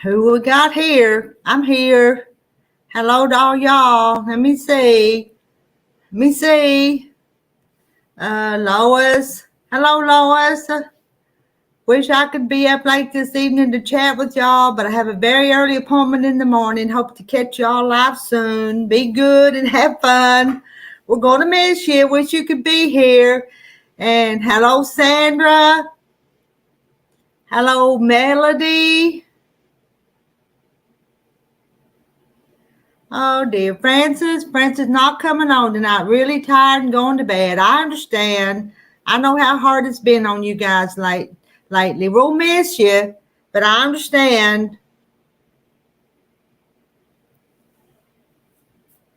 Who we got here? I'm here. Hello to all y'all. Let me see. Lois. Hello, Lois. Wish I could be up late this evening to chat with y'all, but I have a very early appointment in the morning. Hope to catch y'all live soon. Be good and have fun. We're going to miss you. Wish you could be here. And hello, Sandra. Hello, Melody. Oh, dear. Francis not coming on tonight. Really tired and going to bed. I understand. I know how hard it's been on you guys lately. We'll miss you, but I understand.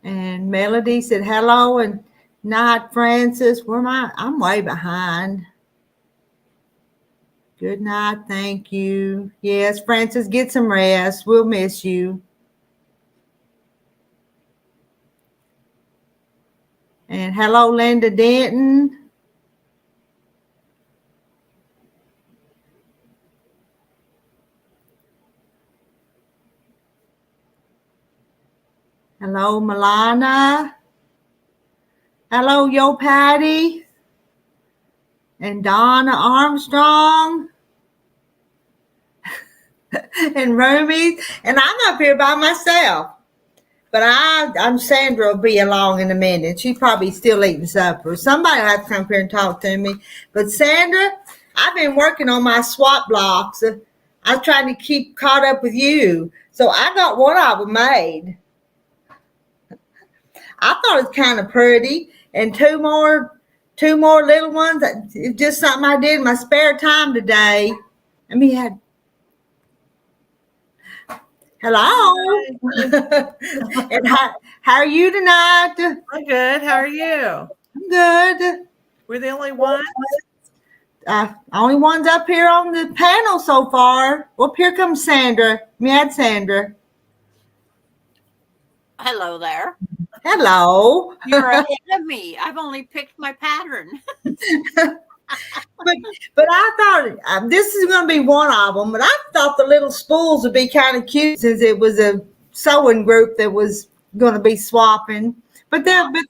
And Melody said hello and night, Francis. Where am I? I'm way behind. Good night. Thank you. Yes, Francis, get some rest. We'll miss you. And hello, Linda Denton. Hello, Milana. Hello, Yo Patty. And Donna Armstrong. And Ruby. And I'm up here by myself. But I'm Sandra will be along in a minute. She's probably still eating supper. Somebody will have to come here and talk to me. But Sandra, I've been working on my swap blocks. I'm trying to keep caught up with you. So I got one of them made. I thought it was kind of pretty. And two more little ones. It's just something I did in my spare time today. Let me have. Hello. And how are you tonight? I'm good. How are you? I'm good. We're the only ones? Only ones up here on the panel so far. Well, here comes Sandra. Me add Sandra. Hello there. Hello. You're ahead of me. I've only picked my pattern. But I thought this is going to be one of them. But I thought the little spools would be kind of cute since it was a sewing group that was going to be swapping. But they'll be.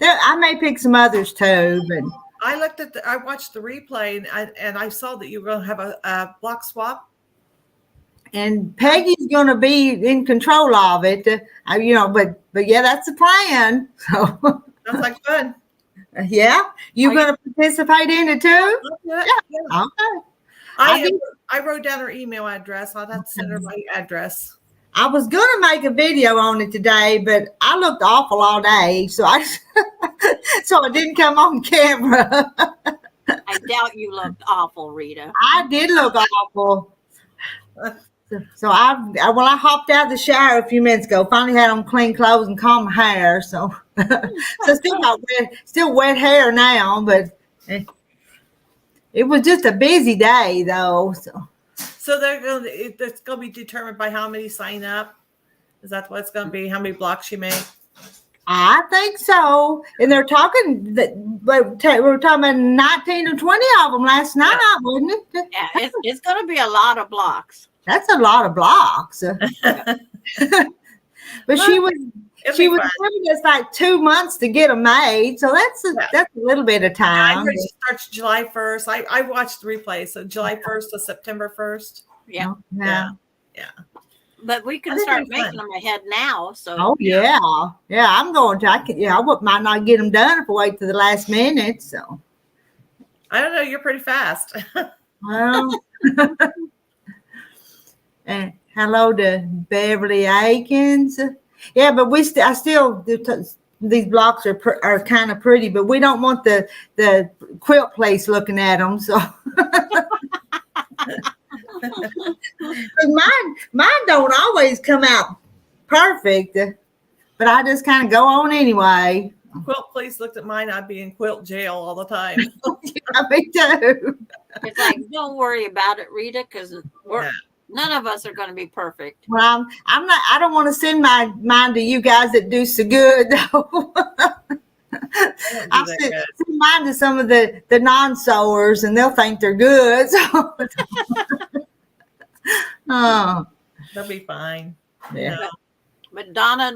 I may pick some others too. But I watched the replay and I saw that you were going to have a block swap. And Peggy's going to be in control of it, but yeah, that's the plan. So Sounds like fun. Yeah, you're going to participate in it too? Yeah. Okay. I wrote down her email address. I'll have to send her my address. I was going to make a video on it today, but I looked awful all day, so I didn't come on camera. I doubt you looked awful, Rita. I did look awful. So I hopped out of the shower a few minutes ago. Finally had on clean clothes and combed my hair. So still wet hair now, but it was just a busy day though. So it's going to be determined by how many sign up. Is that what it's going to be? How many blocks you make? I think so. And they're talking that we were talking about 19 or 20 of them last night, wasn't it? Yeah, it's going to be a lot of blocks. That's a lot of blocks. But she was giving us like 2 months to get them made, so that's a little bit of time. It starts July 1st. I watched the replay, so July 1st to September 1st. Yeah. But we can start making them ahead now. So. Oh yeah. I'm going to. I might not get them done if I wait to the last minute. So. I don't know. You're pretty fast. Well. And hello to Beverly Aikens. Yeah, but I still these blocks are kind of pretty, but we don't want the quilt place looking at them. So. Mine don't always come out perfect, but I just kind of go on anyway. Quilt place looked at mine. I'd be in quilt jail all the time. Yeah, me too. It's like, don't worry about it, Rita, because none of us are going to be perfect. Well, I'm not. I don't want to send mine to you guys that do so good though. I'll send mine to some of the non-sewers, and they'll think they're good. So. Oh, They'll be fine. yeah. No. But Donna,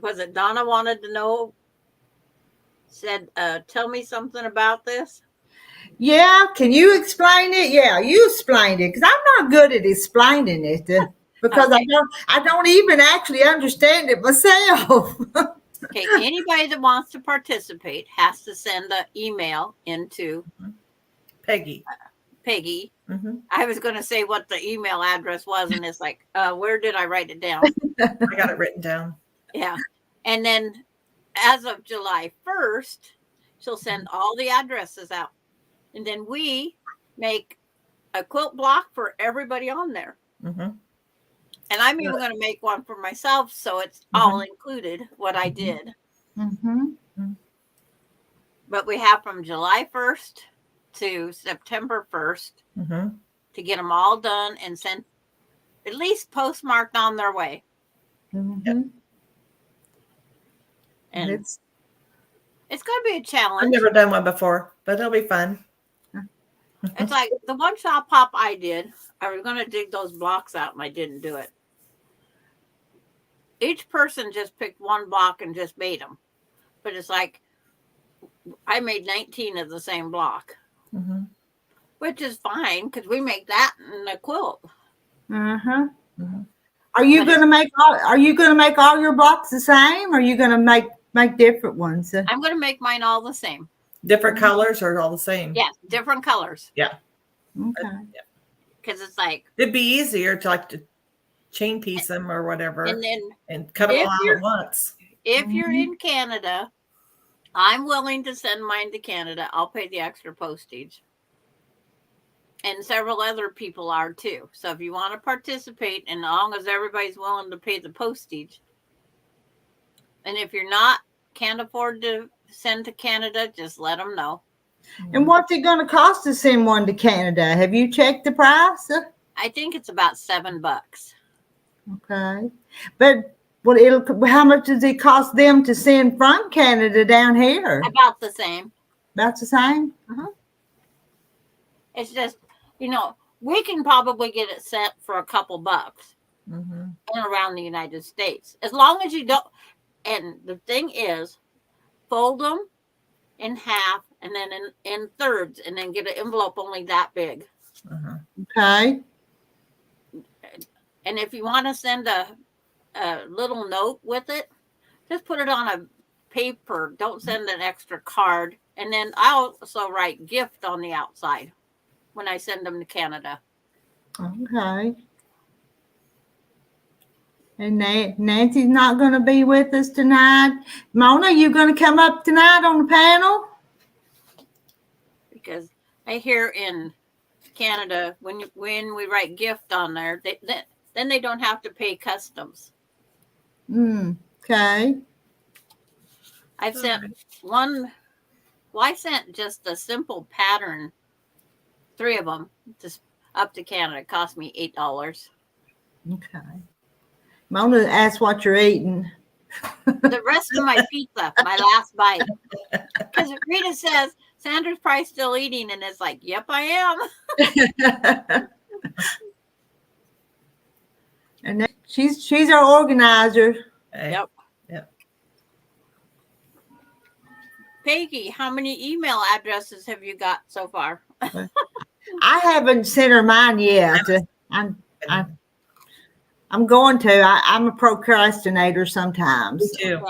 was it Donna wanted to know? Said, tell me something about this. Yeah, can you explain it? Yeah, you explained it because I'm not good at explaining it because Okay. I don't even actually understand it myself. Okay, anybody that wants to participate has to send an email into Peggy. Peggy. Mm-hmm. I was going to say what the email address was, and it's like, where did I write it down? I got it written down. Yeah. And then as of July 1st, she'll send all the addresses out. And then we make a quilt block for everybody on there. Mm-hmm. And I'm even going to make one for myself. So it's all included what I did. Mm-hmm. But we have from July 1st to September 1st Mm-hmm. to get them all done and sent, at least postmarked on their way. Mm-hmm. And It's it's going to be a I've challenge. never done one before, but it'll be fun. It's like the one shot pop I did. I was going to dig those blocks out and I didn't do it. Each person just picked one block and just made them. But it's like I made 19 of the same block, Mm-hmm. which is fine because we make that in a quilt. uh-huh. Mm-hmm. Are you gonna make all your blocks the same, or are you gonna make different ones? I'm going to make mine all the same. Different colors or all the same? Yes, different colors. Okay. Because it's like, It'd be easier to like to chain piece them or whatever and then and cut them if all out you're- at once. if you're in Canada, I'm willing to send mine to Canada. I'll pay the extra postage. And several other people are too. So if you want to participate, and as long as everybody's willing to pay the postage, and if you're not, can't afford to send to Canada, just let them know. And what's it gonna cost to send one to Canada? Have you checked the price? I think it's about $7. Okay, but how much does it cost them to send from Canada down here? About the same. About the same. It's just, we can probably get it sent for a couple bucks Mm-hmm. in around the United States. As long as you don't, and the thing is, fold them in half and then in thirds and then get an envelope only that big. Uh-huh. Okay. And if you want to send a little note with it, just put it on a paper. Don't send an extra card. And then I also write gift on the outside when I send them to Canada. Okay. And Nancy's not going to be with us tonight. Mona, you going to come up tonight on the panel? Because I hear in Canada, when we write gift on there, then they don't have to pay customs. Okay. I've sent one. Well, I sent just a simple pattern, 3 of them, just up to Canada. It cost me $8. Okay. Mona asked what you're eating. The rest of my pizza, my last bite. Because Rita says, Sandra's probably still eating, and it's like, yep, I am. And she's our organizer. Okay. Yep. Yep. Peggy, how many email addresses have you got so far? I haven't sent her mine yet. I'm going to. I'm a procrastinator sometimes. Me too.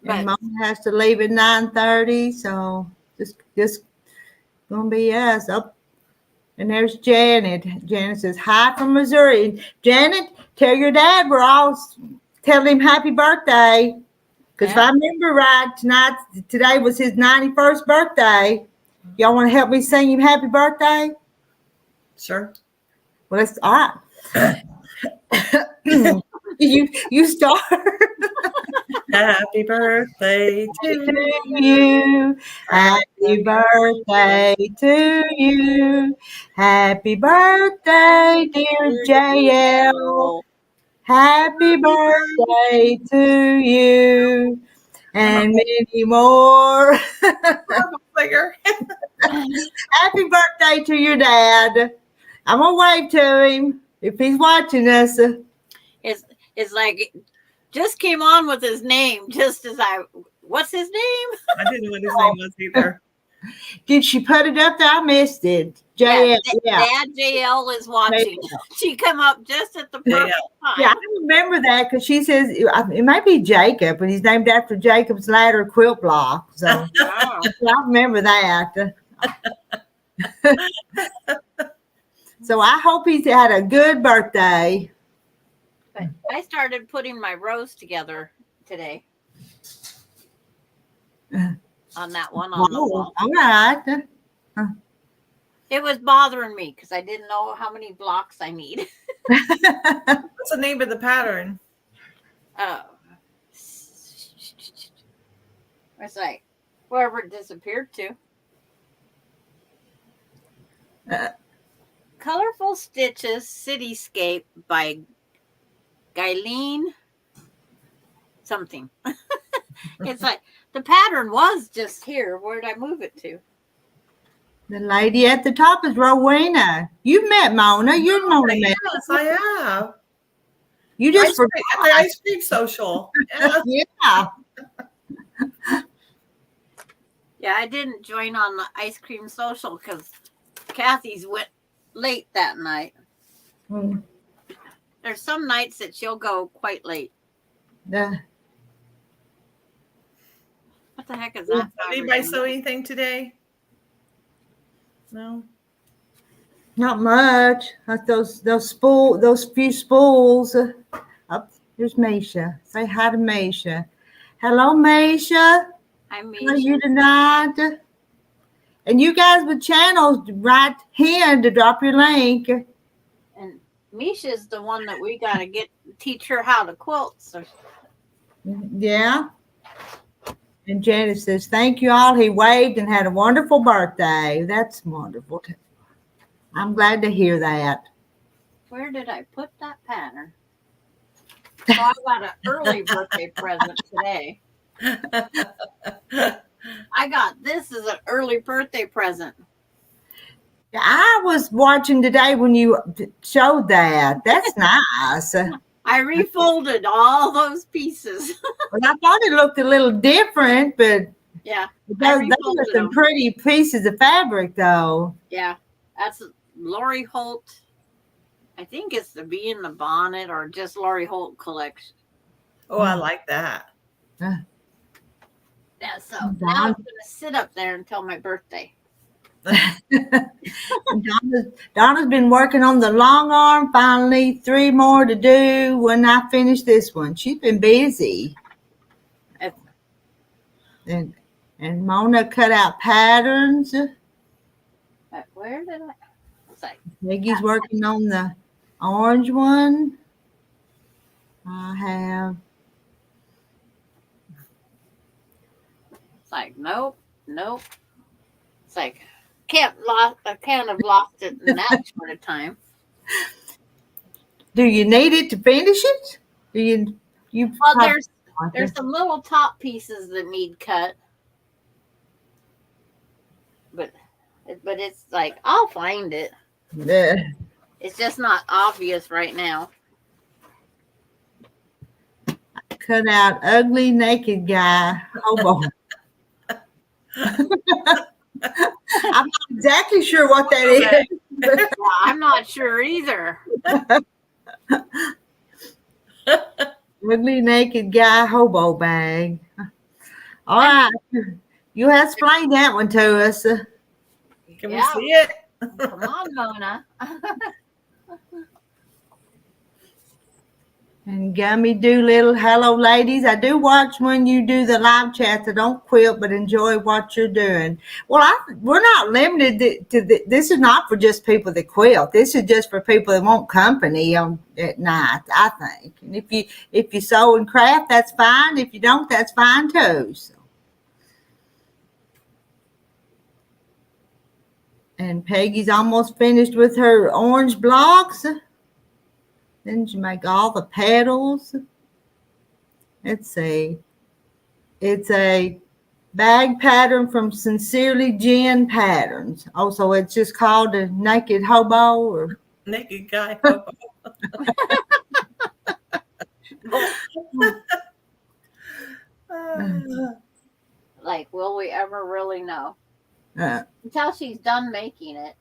Yeah. And Mom has to leave at 9:30, so just gonna be us up. And there's Janet. Janet says hi from Missouri. Janet, tell your dad we're all telling him happy birthday. Because if I remember right, today was his 91st birthday. Y'all want to help me sing him happy birthday? Sure. Well, that's all right. you start. Happy birthday to you. Happy birthday to you. Happy birthday, dear JL. Happy birthday to you. And many more. Singer. Happy birthday to your dad. I'm gonna wave to him if he's watching us. It's like just came on with his name just as what's his name? I didn't know what his name was either. Did she put it up there? I missed it. JL, yeah. Dad JL is watching. She come up just at the perfect time. Yeah, I remember that because she says it might be Jacob, but he's named after Jacob's Ladder quilt block. So Wow. I remember that. So I hope he's had a good birthday. But I started putting my rows together today. On that one on the wall. All right. It was bothering me because I didn't know how many blocks I need. What's the name of the pattern? Oh. It's like wherever it disappeared to. Colorful Stitches Cityscape by Guyleen something. It's like the pattern was just here. Where did I move it to? The lady at the top is Rowena. You've met Mona. You're Mona. Yes, I have. You just At forgot. the ice cream social. Yeah. Yeah. Yeah, I didn't join on the ice cream social because Kathy's went late that night. Mm. There's some nights that she'll go quite late. The- What the heck is that? Did anybody sew anything today? No. Not much. Like those few spools. Up here's Misha. Say hi to Misha. Hello, Misha. I How are mean, you tonight? And you guys with channels, right here to drop your link. and Misha's the one that we got to teach her how to quilt. So Yeah. And Janet says, thank you all. He waved and had a wonderful birthday. That's wonderful. I'm glad to hear that. where did I put that pattern? So I got an early birthday present today. I got this as an early birthday present. I was watching today when you showed that. That's nice. I refolded all those pieces. Well, I thought it looked a little different, but Yeah, those are refolded some them. pretty pieces of fabric, though. yeah. That's Lori Holt. I think it's the Bee in the Bonnet or just Lori Holt collection. Oh, I like that. Yeah, so Wow. now I'm going to sit up there until my birthday. Donna's been working on the long arm. Finally, 3 more to do when I finish this one. She's been busy. And Mona cut out patterns. But where did I? It's like, Peggy's working on the orange one. I have. it's like nope. It's like I can't have lost it in that short of time. Do you need it to finish it? Do you? Well, probably there's some little top pieces that need cut, but it's like I'll find it. Yeah. It's just not obvious right now. Cut out ugly naked guy. Hobo. I'm not exactly sure what that is. Yeah, I'm not sure either. Ugly naked guy hobo bag. All right. You explain that one to us. Can Yeah. we see it? Come on, Mona. And Gummy Doolittle, hello ladies. I do watch when you do the live chats. I don't quilt, but enjoy what you're doing. Well, we're not limited to this is not for just people that quilt. This is just for people that want company at night, I think. And if you sew and craft, that's fine. If you don't, that's fine too. So. And Peggy's almost finished with her orange blocks. Then you make all the petals. Let's see. It's a bag pattern from Sincerely Jen Patterns. Oh, so it's just called a Naked Hobo, or Naked guy. Hobo. Like, will we ever really know? uh, Until she's done making it.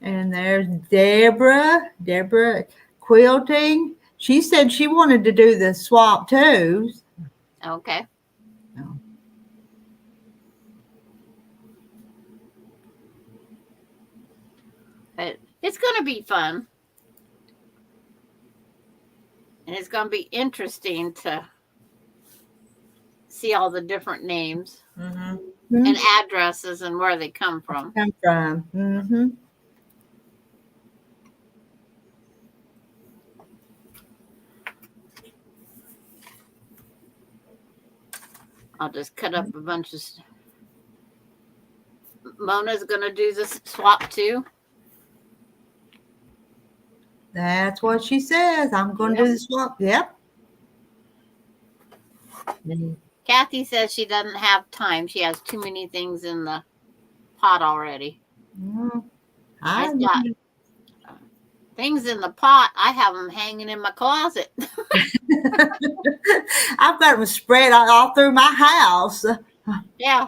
and there's Deborah Quilting. She said she wanted to do the swap too. Okay. No. But it's going to be fun. And it's going to be interesting to see all the different names Mm-hmm. and addresses and where they come from. Come from. Mm-hmm. I'll just cut up a bunch of. Mona's going to do this swap too. That's what she says. I'm going to do the swap. Yep. Kathy says she doesn't have time. She has too many things in the pot already. I got things in the pot. I have them hanging in my closet. I've got them spread all through my house. Yeah.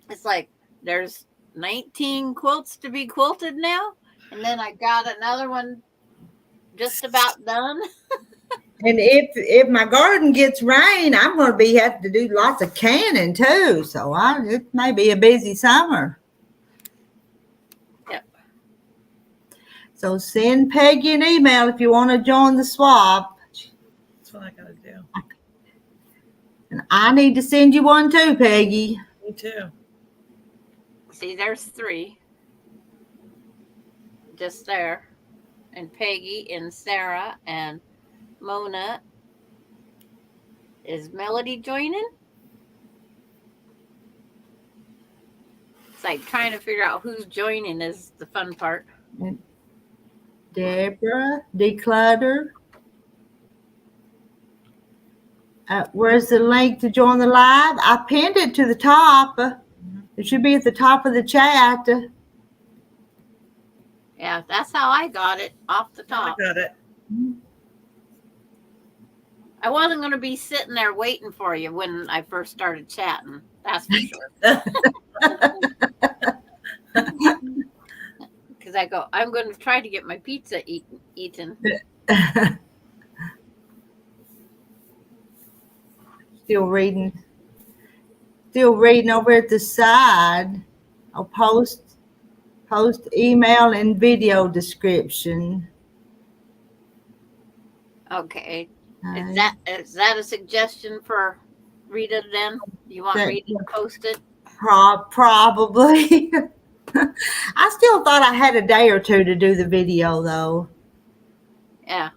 It's like there's 19 quilts to be quilted now. And then I got another one just about done. And if my garden gets rain, I'm going to have to do lots of canning too. So it may be a busy summer. Yep. So send Peggy an email if you want to join the swap. That's what I got to do. And I need to send you one too, Peggy. Me too. See, there's 3. Just there. And Peggy and Sarah and Mona. Is Melody joining? It's like trying to figure out who's joining is the fun part. And Deborah, Declutter. Where's the link to join the live? I pinned it to the top. It should be at the top of the chat. Yeah, that's how I got it off the I top. got it. I wasn't going to be sitting there waiting for you when I first started chatting. That's for sure. Because I go, I'm going to try to get my pizza eaten. Still reading over at the side. I'll post email and video description. Okay. Is that a suggestion for Rita then? You want Rita to post it? Probably. I still thought I had a day or two to do the video though. Yeah.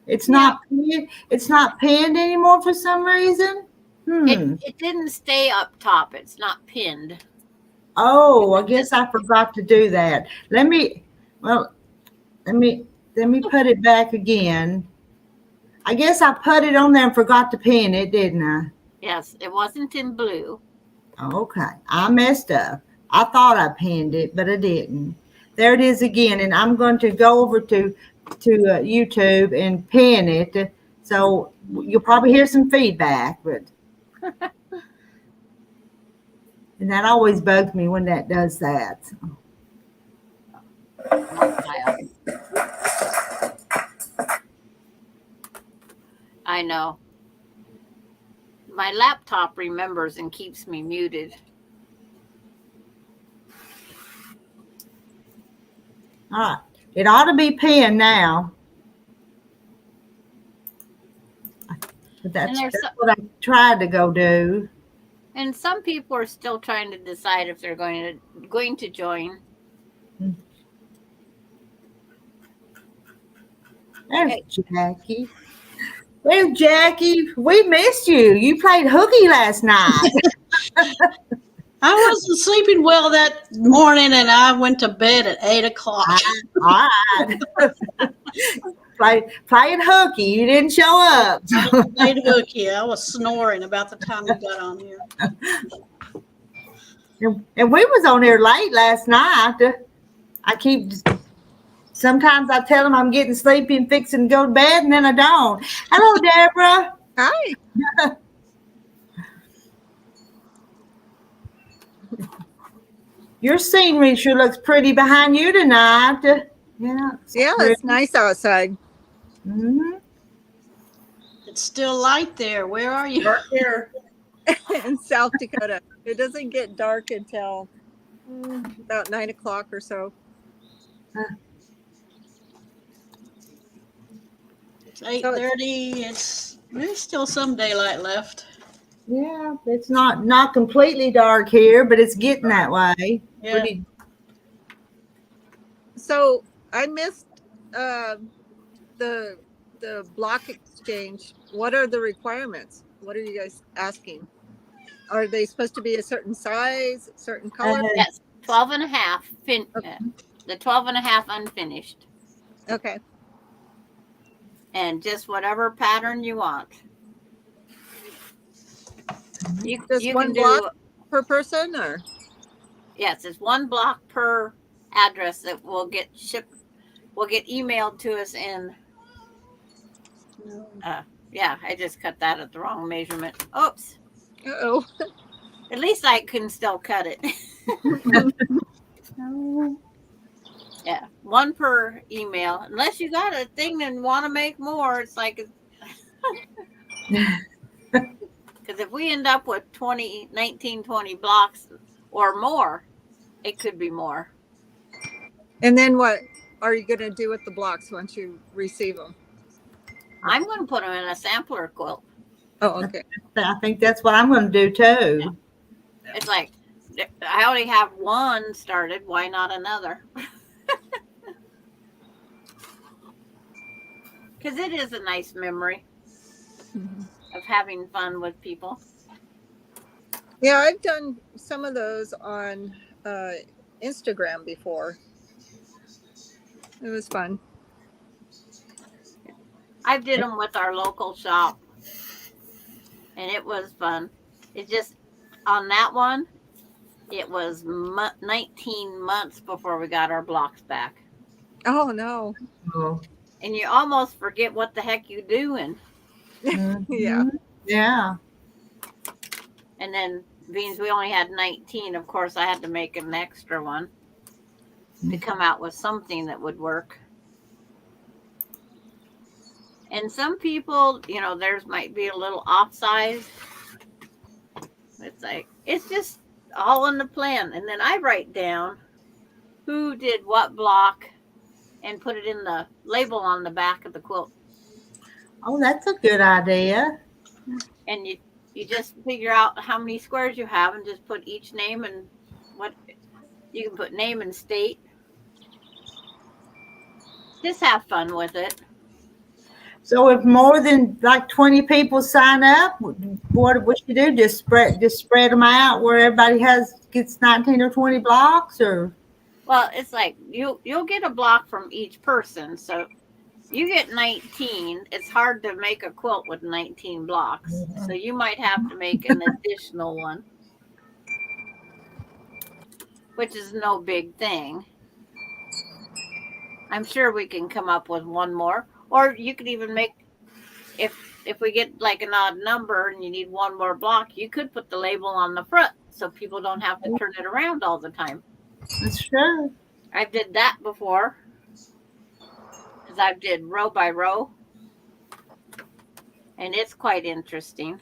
It's not pinned anymore for some reason. It didn't stay up top. It's not pinned. Oh, I guess I forgot to do that. Let me put it back again. I guess I put it on there and forgot to pin it, didn't I? Yes, it wasn't in blue. Okay, I messed up. I thought I pinned it, but I didn't. There it is again, and I'm going to go over to YouTube and pin it. So you'll probably hear some feedback, but and that always bugs me when that does that. I know. My laptop remembers and keeps me muted. All right. It ought to be pinned now. But that's what I tried to go do. And some people are still trying to decide if they're going to join. There's Jackie. Well, Jackie, we missed you. You played hooky last night. I wasn't sleeping well that morning, and I went to bed at 8 o'clock. All right. playing hooky. You didn't show up. Played hooky. I was snoring about the time you got on here. And we was on there late last night. Sometimes I tell them I'm getting sleepy and fixing to go to bed, and then I don't. Hello, Deborah. Hi. Your scenery sure looks pretty behind you tonight. Yeah. Yeah, it's nice outside. Mm-hmm. It's still light there. Where are you? Dark here. In South Dakota. It doesn't get dark until about 9 o'clock or so. It's 8:30. There's still some daylight left. Yeah, it's not completely dark here, but it's getting that way. Yeah. Pretty. So I missed the block exchange. What are the requirements? What are you guys asking? Are they supposed to be a certain size, certain color? Yes, 12 and a half. The 12 and a half unfinished. Okay. And just whatever pattern you want. You Just one can do, block per person, or? yes, it's one block per address that will get shipped, will get emailed to us in. Yeah, I just cut that at the wrong measurement. Oops. Uh-oh. At least I can still cut it. Yeah, one per email. Unless you got a thing and want to make more, it's like, because if we end up with 19, 20 blocks or more, it could be more. And then what are you going to do with the blocks once you receive them? I'm going to put them in a sampler quilt. Oh, okay. I think that's what I'm going to do too. It's like, I already have one started. Why not another? Because it is a nice memory of having fun with people. Yeah, I've done some of those on Instagram before. It was fun. I did them with our local shop, and it was fun. It just, on that one, it was 19 months before we got our blocks back. Oh, no. Oh. And you almost forget what the heck you're doing. Yeah. Yeah. And then, being we only had 19, of course, I had to make an extra one to come out with something that would work. And some people, theirs might be a little off size. It's like, it's just all in the plan. And then I write down who did what block and put it in the label on the back of the quilt. Oh, that's a good idea. And you just figure out how many squares you have and just put each name and what you can put name and state. Just have fun with it. So if more than like 20 people sign up, what you do? Just spread them out where everybody gets 19 or 20 blocks, or? Well, it's like you'll get a block from each person. So you get 19. It's hard to make a quilt with 19 blocks. So you might have to make an additional one, which is no big thing. I'm sure we can come up with one more. Or you could even make, if we get like an odd number and you need one more block, you could put the label on the front so people don't have to turn it around all the time. That's true. I did that before. Because I did row by row. And it's quite interesting.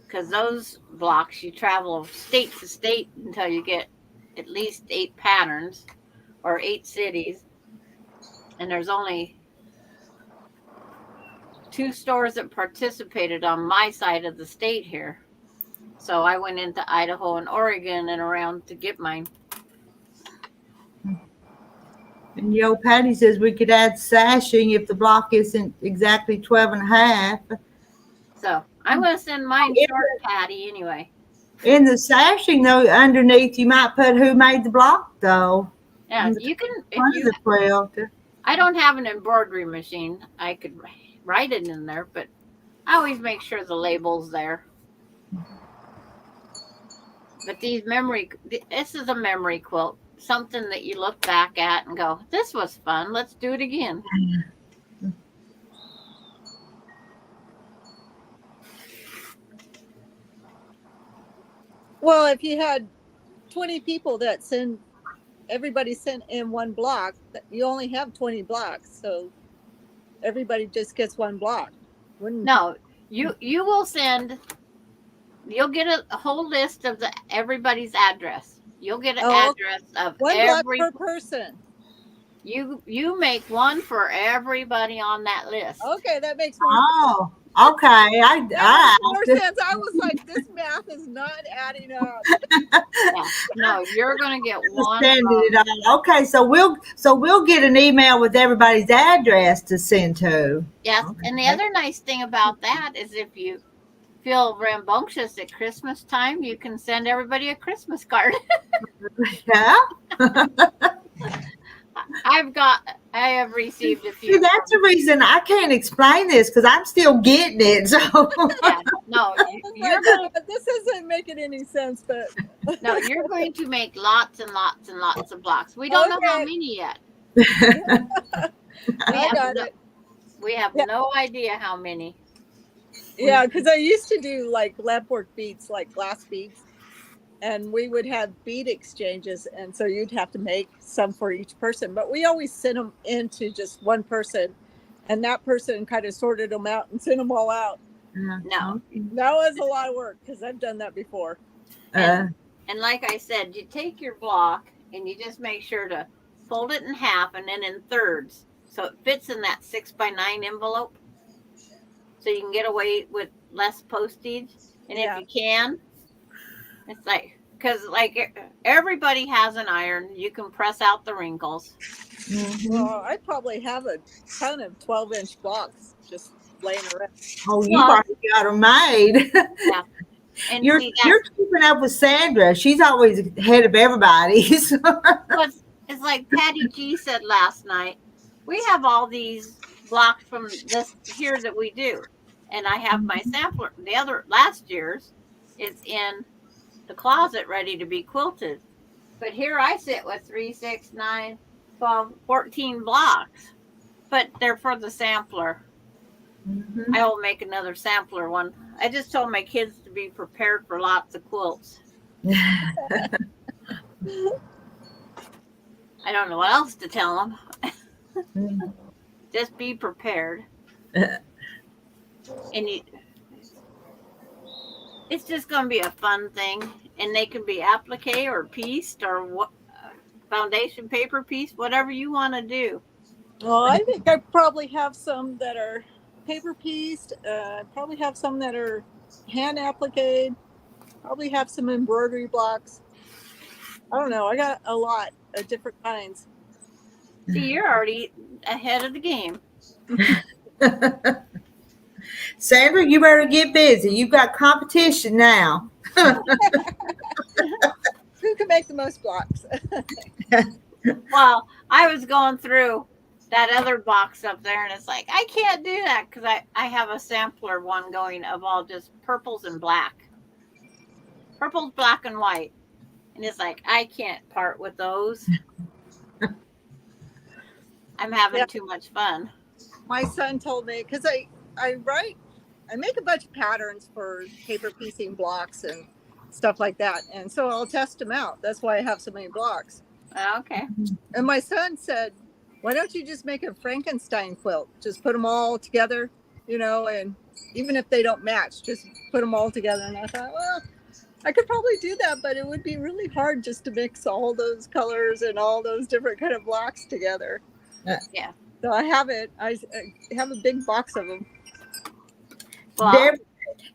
Because those blocks, you travel state to state until you get at least 8 patterns or 8 cities. And there's only 2 stores that participated on my side of the state here. So I went into Idaho and Oregon and around to get mine. And Patty says we could add sashing if the block isn't exactly 12 and a half. So I'm going to send mine short, Patty, anyway. In the sashing, though, underneath, you might put who made the block, though. Yeah, you can. One of the quilt. I don't have an embroidery machine. I could write it in there, but I always make sure the label's there. But this is a memory quilt. Something that you look back at and go, this was fun. Let's do it again. Well, if you had 20 people that everybody sent in one block, you only have 20 blocks. So everybody just gets one block. No, you will send, you'll get a whole list of everybody's address. You'll get an address of one every block per person. You make one for everybody on that list. Okay, that makes more Oh, okay. That makes more sense. I was like, this math is not adding up. Yeah. No, you're gonna get one. Understanding it all. Okay, so we'll get an email with everybody's address to send to. Yes, Okay. and the other nice thing about that is if you feel rambunctious at Christmas time, you can send everybody a Christmas card. Yeah. I have received a few. See, that's the reason I can't explain this because I'm still getting it. So Yeah, no, you're going This isn't making any sense, but no, you're going to make lots and lots and lots of blocks. We don't know how Okay. many yet. I got it. We have Yeah. no idea how many. Yeah, because I used to do like lapwork beads, like glass beads, and we would have bead exchanges, and so you'd have to make some for each person. But we always sent them into just one person, and that person kind of sorted them out and sent them all out. No. That was a lot of work because I've done that before. And like I said, you take your block and you just make sure to fold it in half and then in thirds so it fits in that 6x9 envelope. So you can get away with less postage. And Yeah. if you can, it's like, because like everybody has an iron, you can press out the wrinkles. Well, I probably have a ton of 12-inch blocks just laying around. Oh, you already got them made. And You're see, you're keeping up with Sandra. She's always ahead of everybody. So. it's like Patty G said last night. We have all these blocks from this here that we do, and I have my sampler. The other last year's is in the closet ready to be quilted, but here I sit with 3, 6, 9, 12, 14 blocks, but they're for the sampler. Mhm. I will make another sampler one. I just told my kids to be prepared for lots of quilts. I don't know what else to tell them. Just be prepared. And it's just going to be a fun thing. And they can be applique or pieced or what, foundation paper piece, whatever you want to do. Well, I think I probably have some that are paper pieced. Probably have some that are hand appliqued. Probably have some embroidery blocks. I don't know. I got a lot of different kinds. See, you're already ahead of the game. Sandra, you better get busy. You've got competition now. Who can make the most blocks? Well, I was going through that other box up there, and it's like, I can't do that because I have a sampler one going of all just purples and black. Purples, black, and white. And it's like, I can't part with those. I'm having too much fun. My son told me, because I make a bunch of patterns for paper piecing blocks and stuff like that. And so I'll test them out. That's why I have so many blocks. Okay. And my son said, why don't you just make a Frankenstein quilt? Just put them all together, and even if they don't match, just put them all together. And I thought, well, I could probably do that, but it would be really hard just to mix all those colors and all those different kind of blocks together. Yeah. So I have it. I have a big box of them. Well,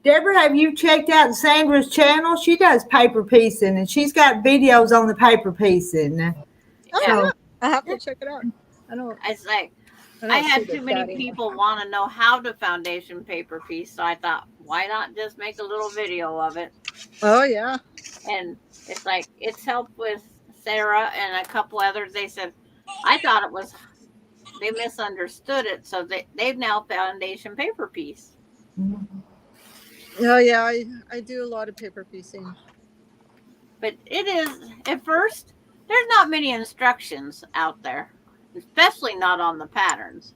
Deborah, have you checked out Sandra's channel? She does paper piecing, and she's got videos on the paper piecing. yeah. I have to check it out. I don't. It's like, don't I see had the too many chatting. people want to know how to foundation paper piece. So I thought, why not just make a little video of it? Oh yeah. And it's like, it's helped with Sarah and a couple others. They said, I thought it was they misunderstood it, so they've now foundation paper piece. Oh yeah, I do a lot of paper piecing. But it is, at first, there's not many instructions out there, especially not on the patterns.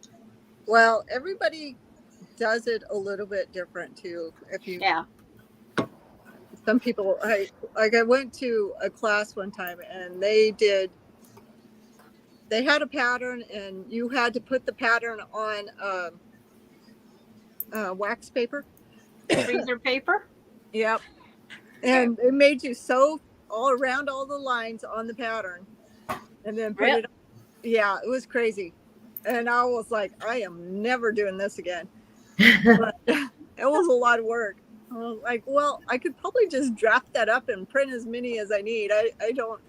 Well, everybody does it a little bit different too. If you, Yeah. some people, I went to a class one time and they had a pattern and you had to put the pattern on wax paper. Freezer paper? Yep. And it made you sew all around all the lines on the pattern and then put Yep. it on. Yeah, it was crazy. And I was like, I am never doing this again. But it was a lot of work. I was like, well, I could probably just draft that up and print as many as I need. I don't,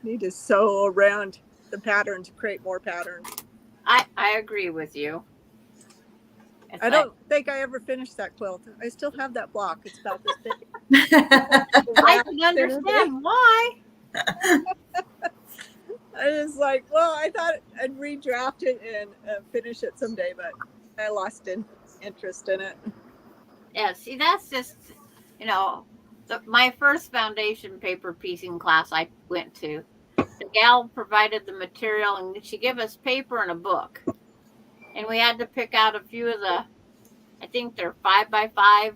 need to sew around the pattern to create more patterns. I agree with you. It's I like, don't think I ever finished that quilt. I still have that block. It's about this big. I can understand why. I was like, well, I thought I'd redraft it and finish it someday, but I lost interest in it. Yeah, see, that's just, my first foundation paper piecing class I went to. The gal provided the material and she gave us paper and a book. And we had to pick out a few of the, I think they're 5x5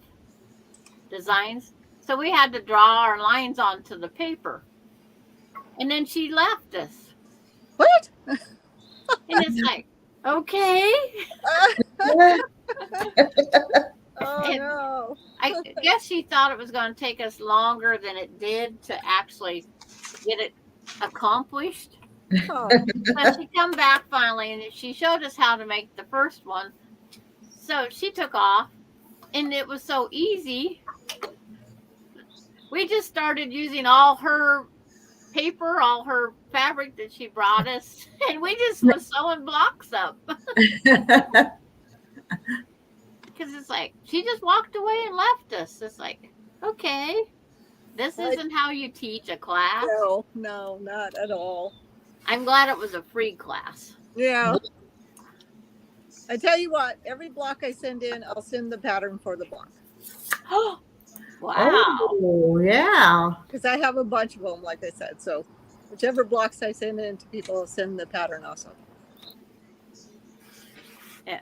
designs. So we had to draw our lines onto the paper. And then she left us. What? And it's like, okay. Oh And- no. I guess she thought it was going to take us longer than it did to actually get it accomplished. Oh, So she come back finally and she showed us how to make the first one. So she took off and it was so easy. We just started using all her paper, all her fabric that she brought us, and we just was sewing blocks up. Because it's like she just walked away and left us. It's like, okay, this isn't how you teach a class. no, not at all. I'm glad it was a free class. Yeah. I tell you what, every block I send in, I'll send the pattern for the block. Wow. Oh, yeah. Because I have a bunch of them, like I said. So whichever blocks I send in to people, I'll send the pattern also. Yeah.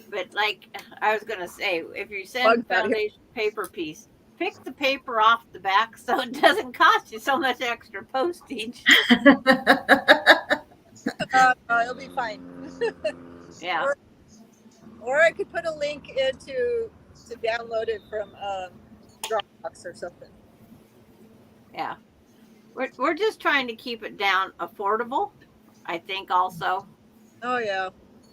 But like I was going to say, if you send foundation paper piece, pick the paper off the back so it doesn't cost you so much extra postage. It'll be fine. Yeah. Or I could put a link to download it from Dropbox or something. Yeah. We're just trying to keep it down affordable, I think also. Oh yeah.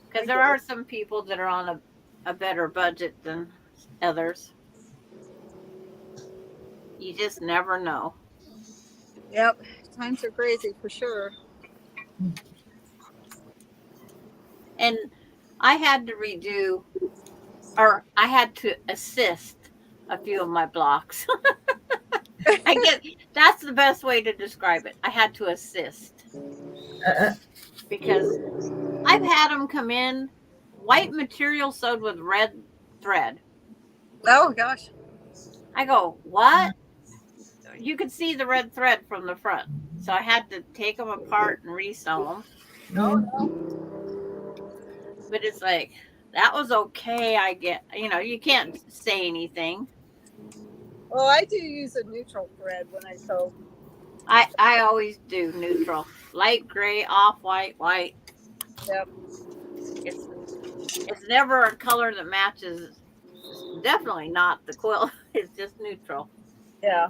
Because there are some people that are on a better budget than others. You just never know. Yep. Times are crazy for sure. And I had to redo, or I had to assist a few of my blocks. I guess that's the best way to describe it. I had to assist. Because I've had them come in white material sewed with red thread. Oh gosh. I go, what? You could see the red thread from the front. So I had to take them apart and resew them. No. But it's like, that was okay. I get, you can't say anything. Well, I do use a neutral thread when I sew. I always do neutral. Light gray, off-white, white. Yep. It's never a color that matches. It's definitely not the quilt. It's just neutral. Yeah.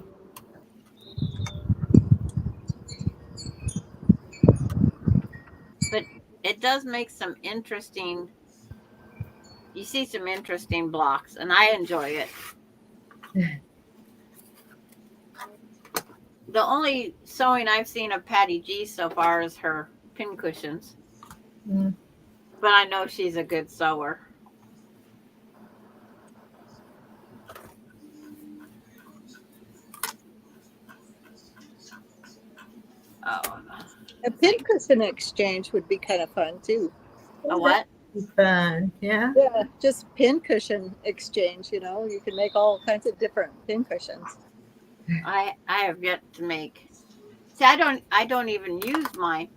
But it does make some interesting, you see some interesting blocks, and I enjoy it. The only sewing I've seen of Patty G so far is her pin cushions. Mm. But I know she's a good sewer. Oh, A pincushion exchange would be kind of fun too. A what? Fun. Yeah. Yeah, just pin cushion exchange. You know, you can make all kinds of different pin cushions. I have yet to make. See, I don't even use my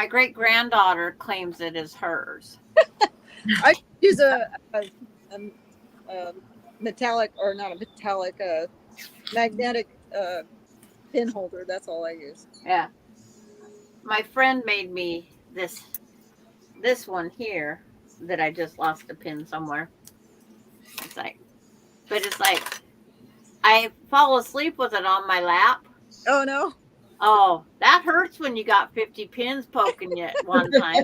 great granddaughter claims it is hers. I use a metallic, or not a metallic, magnetic pin holder. That's all I use. Yeah. My friend made me this one here that I just lost a pin somewhere. It's like, but it's like I fall asleep with it on my lap. Oh no! Oh, that hurts when you got 50 pins poking you at one time.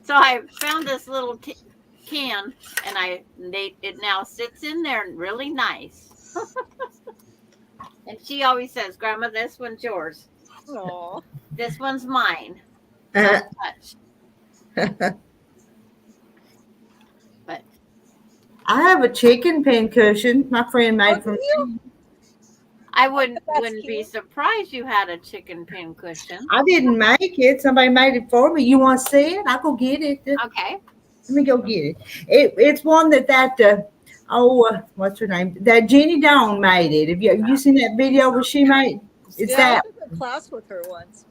So I found this little can, and it now sits in there really nice. And she always says, "Grandma, this one's yours. Oh, This one's mine. Don't touch." But I have a chicken pin cushion my friend made for me. I wouldn't That's be cute. surprised you had a chicken pin cushion. I didn't make it. Somebody made it for me. You want to see it? I'll go get it. Okay. Let me go get it. It's one what's her name? That Jenny Dawn made it. Have you seen that video where she made? It's yeah, that. I took a class with her once.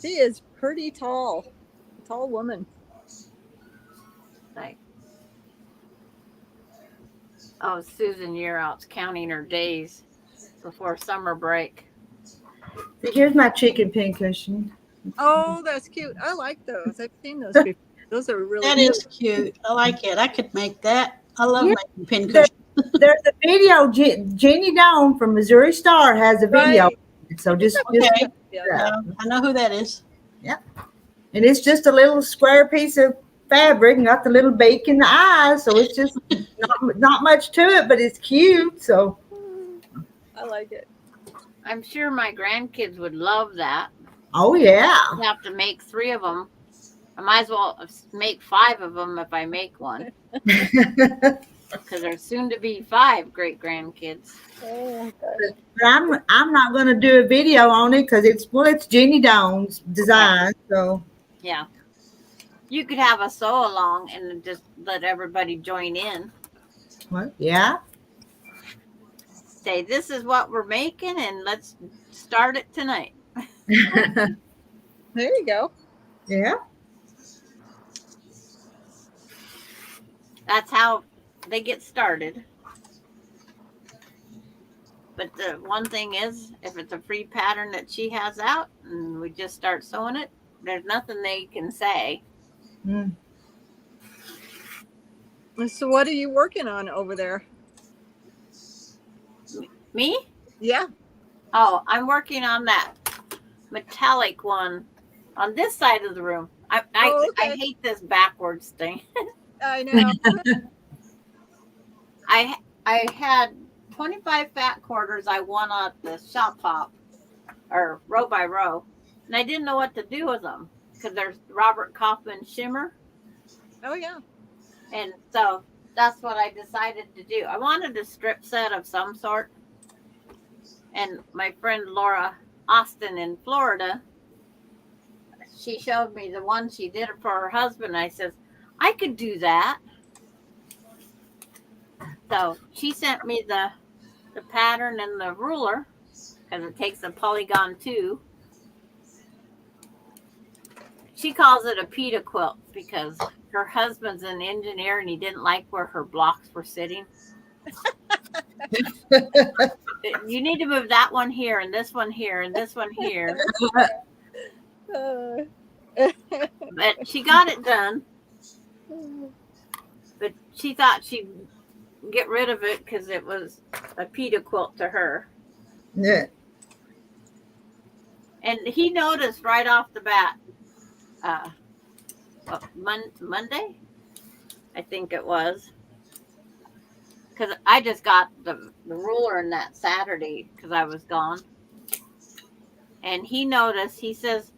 She is pretty tall, tall woman. Like, oh, Susan Year out's counting her days before summer break. Here's my chicken pin cushion. Oh, that's cute. I like those. I've seen those before. Those are really That is cute. I like it. I could make that. I love Yeah. making pin There- cushions. There's a video. Jenny Dawn from Missouri Star has a video. Right. So just Okay. Yeah. I know who that is. and it's just a little square piece of fabric and got the little beak and the eyes. So it's just not much to it, but it's cute. So I like it. I'm sure my grandkids would love that. oh yeah. I have to make 3 of them. I might as well make 5 of them if I make one, because there's soon to be 5 great grandkids. Oh, But I'm not going to do a video on it because it's Jenny Dawn's design. So Yeah. You could have a sew along and just let everybody join in. what? Yeah. Say, this is what we're making, and let's start it tonight. there you go. Yeah. That's how they get started. But the one thing is, if it's a free pattern that she has out and we just start sewing it, there's nothing they can say. Mm. So, what are you working on over there? Me? Yeah. Oh, I'm working on that metallic one on this side of the room. I okay. hate this backwards thing. I know. I had 25 fat quarters I won at the shop hop, or row by row, and I didn't know what to do with them because there's Robert Kaufman shimmer, Oh, yeah. and so that's what I decided to do. I wanted a strip set of some sort, and my friend Laura Austin in Florida, she showed me the one she did it for her husband. I says, I could do that. So she sent me the pattern and the ruler, because it takes a polygon 2. She calls it a pita quilt because her husband's an engineer and he didn't like where her blocks were sitting. You need to move that one here and this one here and this one here. But she got it done. But she thought she'd get rid of it because it was a pita quilt to her. Yeah. And he noticed right off the bat, Monday, I think it was, because I just got the ruler in that Saturday because I was gone. And he noticed, he says,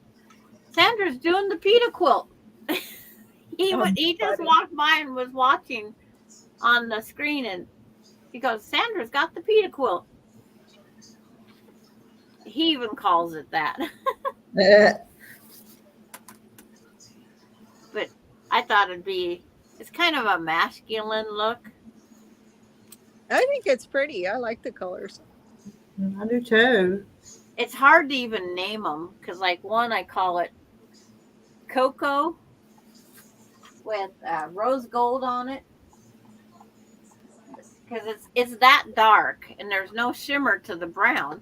Sandra's doing the pita quilt. He just walked by and was watching on the screen, and he goes, Sandra's got the pita quilt. he even calls it that. But I thought it's kind of a masculine look. I think it's pretty. I like the colors. I do too. It's hard to even name them because, like, one I call it Cocoa with rose gold on it because it's that dark and there's no shimmer to the brown,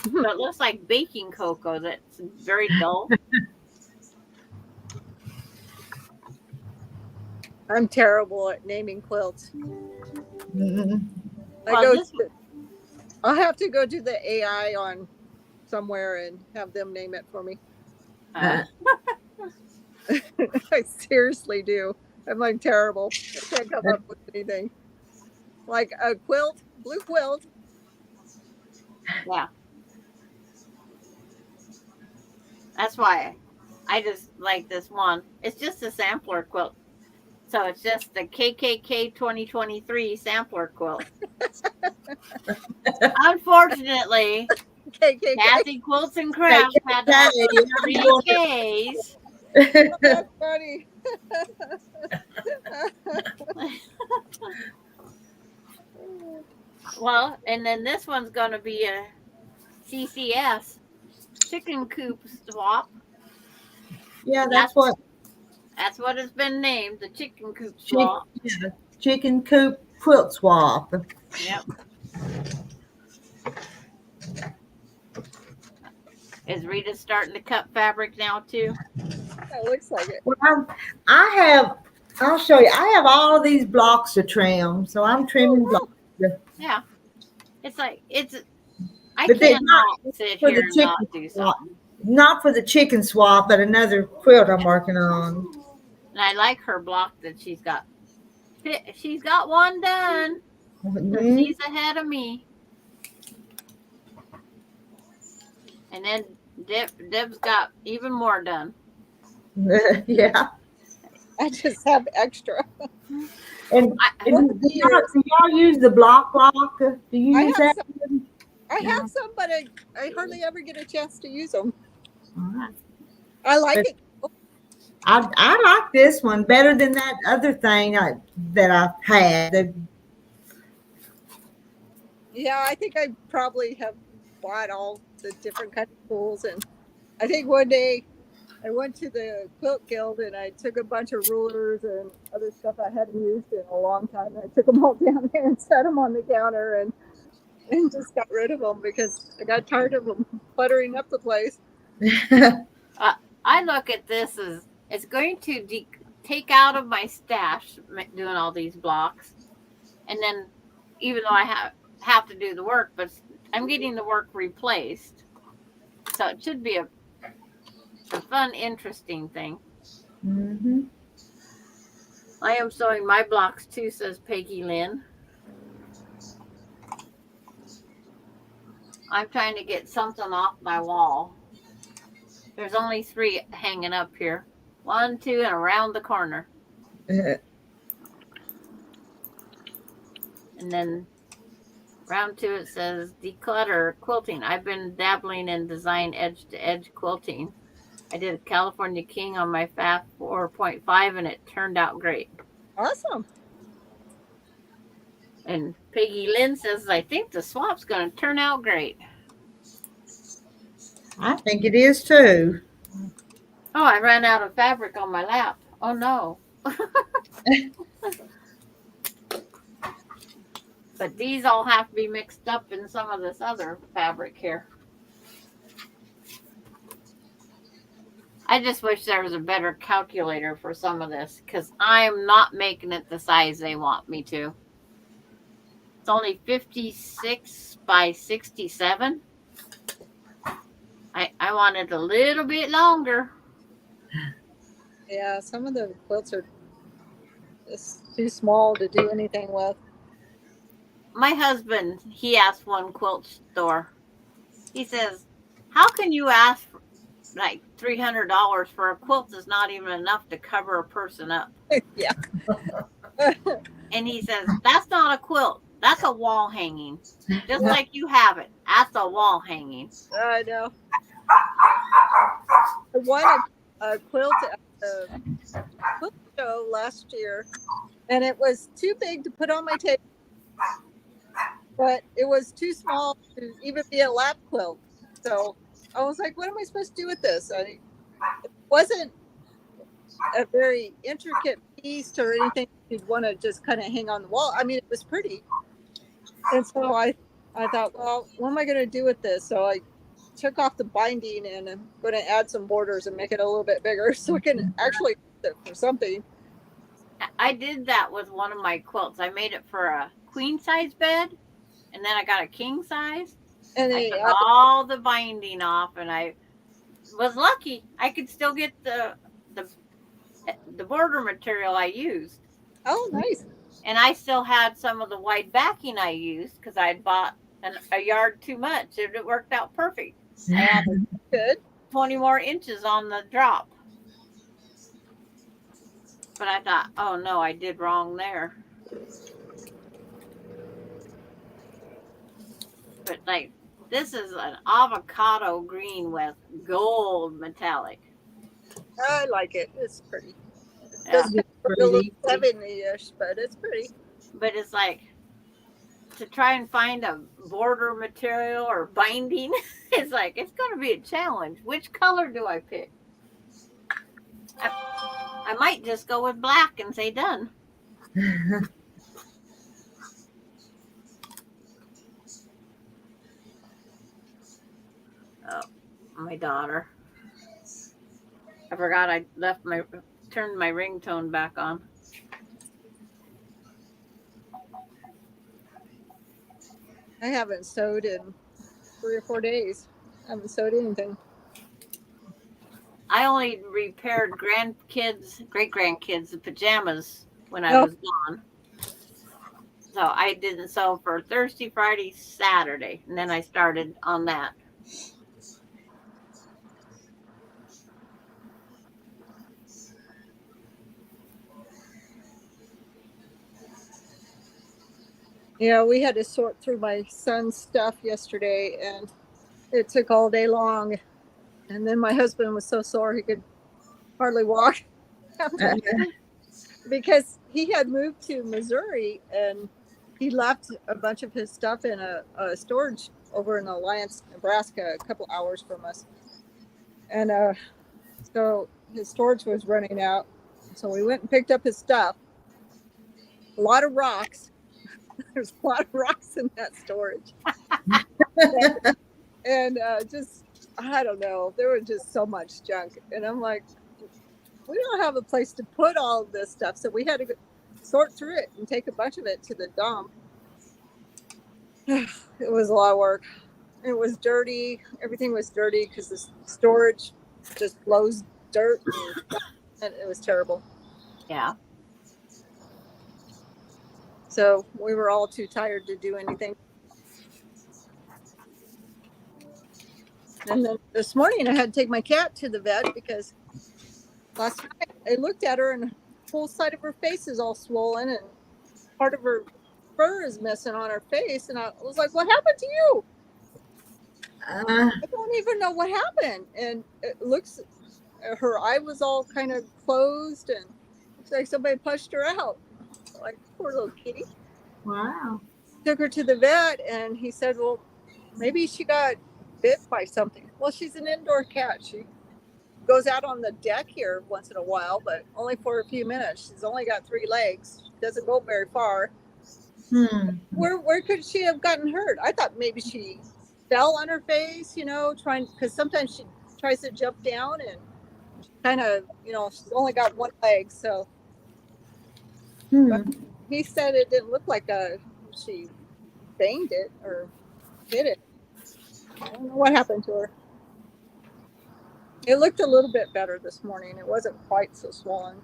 so it looks like baking cocoa that's very dull. I'm terrible at naming quilts. Mhm. I'll have to go to the AI on somewhere and have them name it for me. I seriously do. I'm like terrible. I can't come up with anything. Like a quilt, blue quilt. Yeah. That's why I just like this one. It's just a sampler quilt. So it's just the KKK 2023 sampler quilt. Unfortunately, KKK. Kathy Quilts and Crafts had to have 3 Ks. That's funny. Well, and then this one's going to be a CCS chicken coop swap. Yeah, that's what That's what it's been named, the chicken coop swap. chicken coop quilt swap. Yep. Is Rita starting to cut fabric now too? It looks like it. Well, I'll show you. I have all of these blocks to trim, so I'm trimming blocks. Yeah. It's like I But they're cannot sit for here the and not chicken do swap. something. Not for the chicken swap, but another quilt I'm working on. And I like her block that she's got. She's got one done. So Mhm. she's ahead of me. And then Deb's got even more done. Yeah. I just have extra. And I- do y'all use the block lock? Do you I use have that? I have some, but I hardly ever get a chance to use them. All right. I like But- it. I like this one better than that other thing that I've had. Yeah, I think I probably have bought all the different kinds of tools. And I think one day I went to the quilt guild and I took a bunch of rulers and other stuff I hadn't used in a long time. I took them all down there and set them on the counter and just got rid of them because I got tired of them cluttering up the place. I look at this as it's going to take out of my stash doing all these blocks. And then even though I have to do the work, but I'm getting the work replaced. So it should be a fun, interesting thing. Mm-hmm. I am sewing my blocks too, says Peggy Lynn. I'm trying to get something off my wall. There's only 3 hanging up here. 1, 2, and around the corner. And then round 2, it says declutter quilting. I've been dabbling in design edge-to-edge quilting. I did a California King on my FAF 4.5 and it turned out great. Awesome. And Peggy Lynn says, I think the swap's going to turn out great. I think it is too. Oh, I ran out of fabric on my lap. Oh, no. But these all have to be mixed up in some of this other fabric here. I just wish there was a better calculator for some of this because I'm not making it the size they want me to. It's only 56 by 67. I want it a little bit longer. Yeah, some of the quilts are just too small to do anything with. My husband, he asked one quilt store. He says, how can you ask for like $300 for a quilt that's not even enough to cover a person up? Yeah. And he says, that's not a quilt. That's a wall hanging. Just like you have it. That's a wall hanging. I know. I won a quilt at the quilt show last year, and it was too big to put on my table, but it was too small to even be a lap quilt. So I was like, what am I supposed to do with this? It wasn't a very intricate piece or anything you'd want to just kind of hang on the wall. I mean, it was pretty. And so I thought, well, what am I going to do with this? So I took off the binding and I'm going to add some borders and make it a little bit bigger so I can actually use it for something. I did that with one of my quilts. I made it for a queen size bed, and then I got a king size. And I then took all the binding off, and I was lucky. I could still get the border material I used. oh, nice. And I still had some of the wide backing I used because I'd bought a yard too much. It worked out perfect. I had Good. 20 more inches on the drop. But I thought, oh no, I did wrong there. But like, this is an avocado green with gold metallic. I like it. It's pretty. Yeah. Doesn't look a little 70-ish, but it's pretty. But it's like, to try and find a border material or binding, it's like, it's going to be a challenge. Which color do I pick? I might just go with black and say done. Oh, my daughter. I forgot I turned my ringtone back on. I haven't sewed in 3 or 4 days. I haven't sewed anything. I only repaired great grandkids, the pajamas when I Oh. was gone. So I didn't sew for Thursday, Friday, Saturday, and then I started on that. Yeah, we had to sort through my son's stuff yesterday, and it took all day long. And then my husband was so sore he could hardly walk after because he had moved to Missouri and he left a bunch of his stuff in a storage over in Alliance, Nebraska, a couple hours from us. And so his storage was running out. So we went and picked up his stuff. A lot of rocks. There's a lot of rocks in that storage. and just, I don't know, there was just so much junk. And I'm like, we don't have a place to put all of this stuff. So we had to sort through it and take a bunch of it to the dump. It was a lot of work. It was dirty. Everything was dirty because the storage just blows dirt. And it was terrible. Yeah. So we were all too tired to do anything. And then this morning I had to take my cat to the vet because last night I looked at her and the whole side of her face is all swollen and part of her fur is missing on her face. And I was like, what happened to you? I don't even know what happened. And it looks, her eye was all kind of closed and looks like somebody pushed her out. Like, poor little kitty. Wow. Took her to the vet and he said, well, maybe she got bit by something. Well, she's an indoor cat. She goes out on the deck here once in a while, but only for a few minutes. She's only got 3 legs. She doesn't go very far. Where could she have gotten hurt? I thought maybe she fell on her face, trying, because sometimes she tries to jump down and kind of, she's only got 1 leg. So but he said it didn't look like she banged it or hit it. I don't know what happened to her. It looked a little bit better this morning. It wasn't quite so swollen.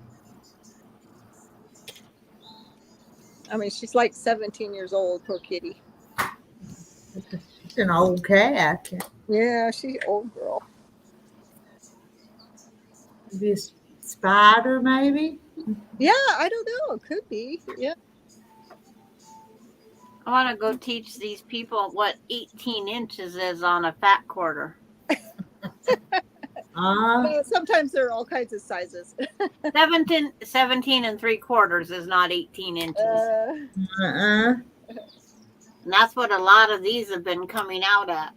I mean, she's like 17 years old, poor kitty. She's an old cat. Yeah, she's an old girl. Maybe a spider, maybe? Yeah, I don't know. It could be. Yeah. I want to go teach these people what 18 inches is on a fat quarter. Sometimes there are all kinds of sizes. 17 and 3/4 is not 18 inches. Uh-uh. And that's what a lot of these have been coming out at.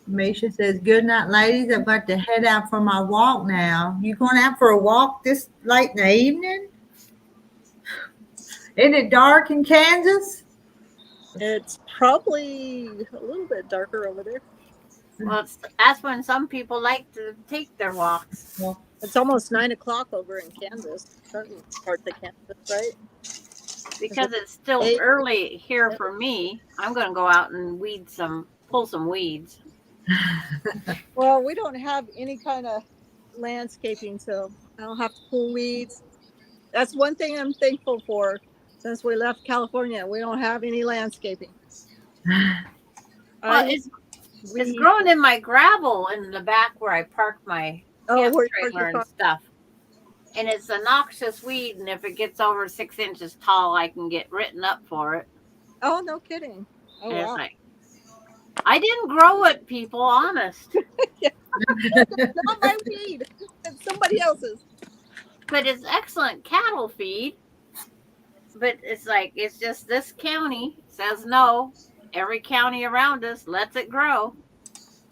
Misha says, good night, ladies. I've got to head out for my walk now. You going out for a walk this late in the evening? Isn't it dark in Kansas? It's probably a little bit darker over there. Well, that's when some people like to take their walks. Well, It's almost 9 o'clock over in Kansas, certain parts of Kansas, right? Because it's still Eight. early here for me, I'm going to go out and pull some weeds. Well, we don't have any kind of landscaping, so I don't have to pull weeds. That's one thing I'm thankful for. Since we left California, we don't have any landscaping. Well, it's growing in my gravel in the back where I park my camp trailer and stuff. And it's a noxious weed, and if it gets over 6 inches tall, I can get written up for it. Oh, no kidding. Oh, And wow. it's like, I didn't grow it, people, honest. Not my weed. It's somebody else's. But it's excellent cattle feed. But it's like, it's just this county says no. Every county around us lets it grow.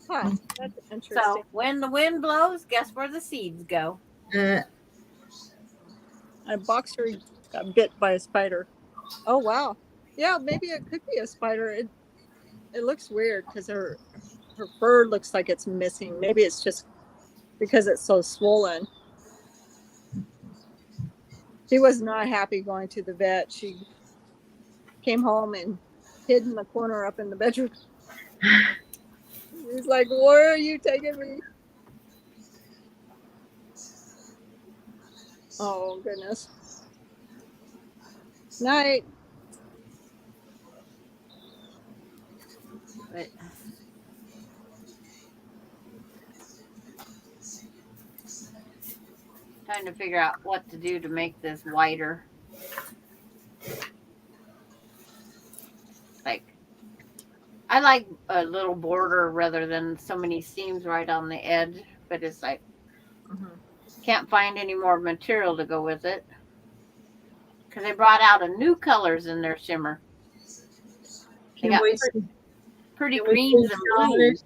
Huh. That's interesting. So when the wind blows, guess where the seeds go? A boxer got bit by a spider. Oh, wow. Yeah, maybe it could be a spider. It looks weird because her fur looks like it's missing. Maybe it's just because it's so swollen. She was not happy going to the vet. She came home and hid in the corner up in the bedroom. He's like, where are you taking me? Oh, goodness. Night. But trying to figure out what to do to make this wider. Like, I like a little border rather than so many seams right on the edge, but it's like, can't find any more material to go with it. Because they brought out a new colors in their shimmer. They got pretty greens and blues.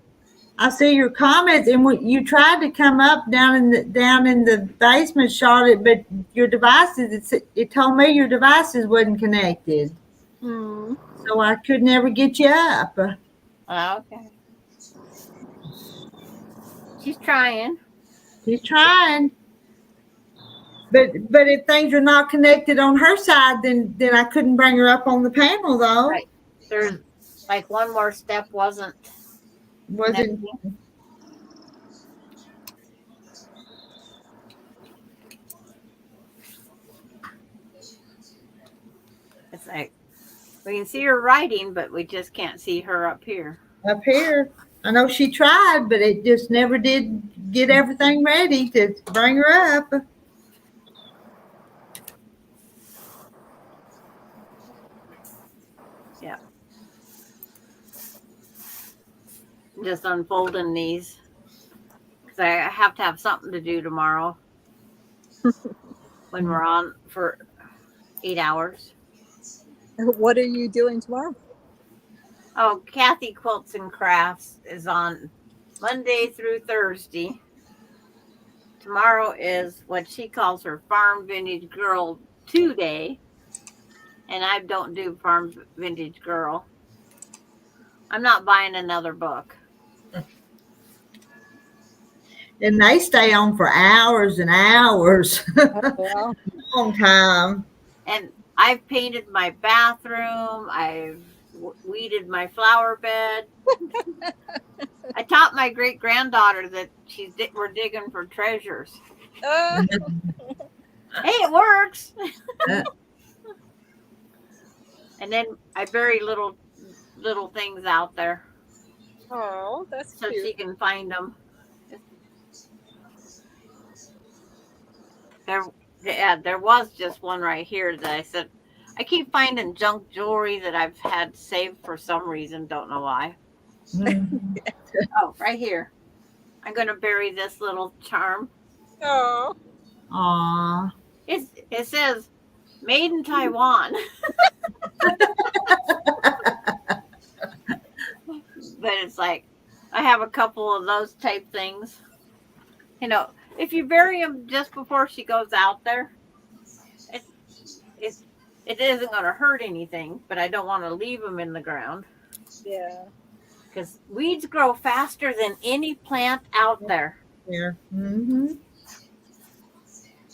I see your comments, and you tried to come up down in the basement, Charlotte, but your devices, it told me your devices wasn't connected, so I could never get you up. Okay. She's trying. She's trying, but if things are not connected on her side, then I couldn't bring her up on the panel though. Right. There's like one more step wasn't. It's like we can see her writing, but we just can't see her up here. Up here, I know she tried, but it just never did get everything ready to bring her up. Yeah. Just unfolding these because I have to have something to do tomorrow when we're on for 8 hours. What are you doing tomorrow? Oh, Kathy Quilts and Crafts is on Monday through Thursday. Tomorrow is what she calls her Farm Vintage Girl 2 day. And I don't do Farm Vintage Girl. I'm not buying another book. And they stay on for hours and hours. Well, Long time. And I've painted my bathroom. I've weeded my flower bed. I taught my great granddaughter that we're digging for treasures. Hey, it works. And then I bury little things out there. Oh, that's so cute. she can find them. There was just one right here that I said, I keep finding junk jewelry that I've had saved for some reason. Don't know why. Mhm. Oh, right here. I'm going to bury this little charm. Oh, Aw. It says made in Taiwan, but it's like I have a couple of those type things. You know, if you bury them just before she goes out there, it it, it isn't going to hurt anything. But I don't want to leave them in the ground yeah. because weeds grow faster than any plant out there. Yeah. Mm-hmm.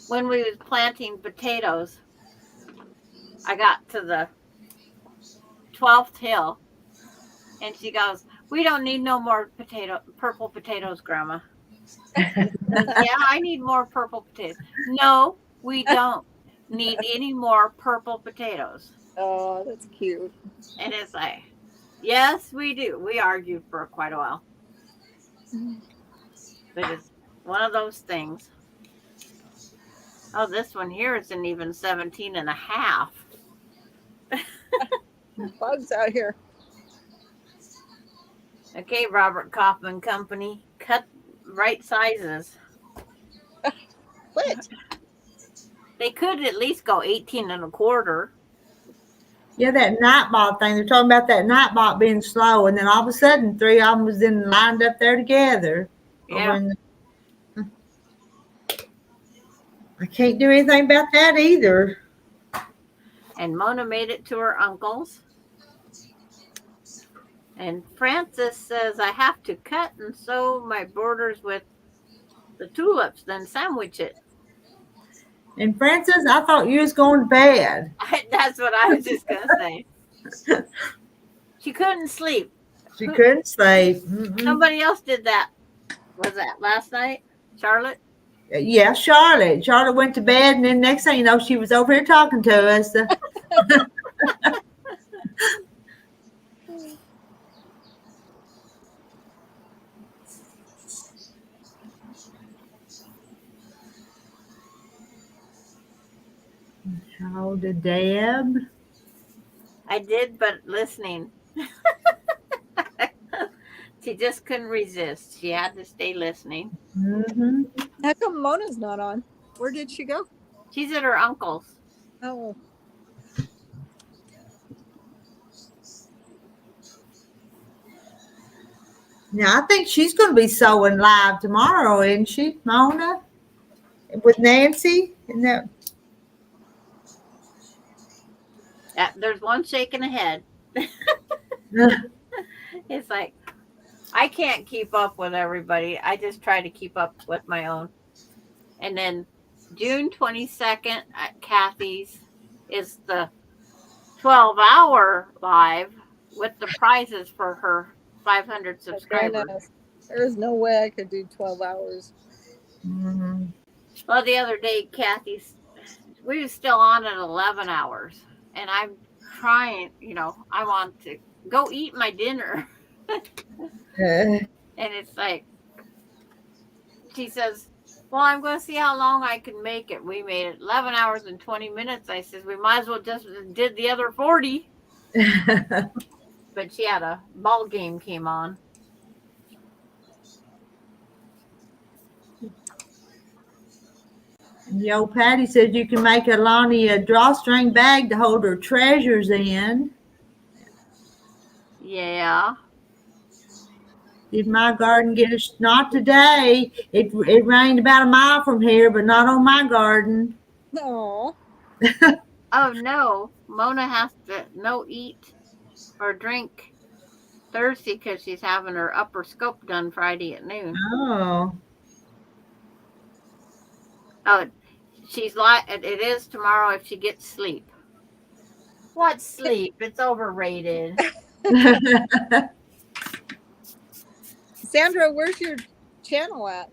When we was planting potatoes, I got to the 12th hill, and she goes, "We don't need no more purple potatoes, Grandma." I says, yeah, I need more purple potatoes. No, we don't need any more purple potatoes. Oh, that's cute. And it's like, yes, we do. We argued for quite a while. But it's one of those things. Oh, this one here isn't even 17 and a half. Bugs out here. Okay, Robert Kaufman Company, cut right sizes. Quit. They could at least go 18 and a quarter. Yeah, that nightbot thing. They're talking about that nightbot being slow, and then all of a sudden, 3 of them was then lined up there together. Yeah. I can't do anything about that either. And Mona made it to her uncle's. And Francis says, I have to cut and sew my borders with the tulips, then sandwich it. And Francis, I thought you was going to bed. That's what I was just going to say. She couldn't sleep. She couldn't sleep. Mm-mm. Somebody else did that. Was that last night? Charlotte? Yeah, Charlotte. Charlotte went to bed, and then next thing you know, she was over here talking to us. How did Deb? I did, but listening. She just couldn't resist. She had to stay listening. Mm-hmm. How come Mona's not on? Where did she go? She's at her uncle's. Oh, Now I think she's going to be sewing live tomorrow, isn't she, Mona? With Nancy? Isn't that? There's one shaking a head. It's like, I can't keep up with everybody. I just try to keep up with my own. And then June 22nd at Kathy's is the 12-hour live with the prizes for her 500 subscribers. goodness. There is no way I could do 12 hours. Mm-hmm. Well, the other day, we were still on at 11 hours. And I'm trying, I want to go eat my dinner. And it's like, she says, well, I'm going to see how long I can make it. We made it 11 hours and 20 minutes. I says, we might as well just did the other 40. But she had a ball game came on. Yo, Patty said you can make Alani a drawstring bag to hold her treasures in. Yeah. Did my garden get a not today? It rained about a mile from here, but not on my garden. No. Oh, no. Mona has to no eat or drink Thursday because she's having her upper scope done Friday at noon. Oh. Oh, it is tomorrow if she gets sleep. What sleep? It's overrated. Sandra, where's your channel at?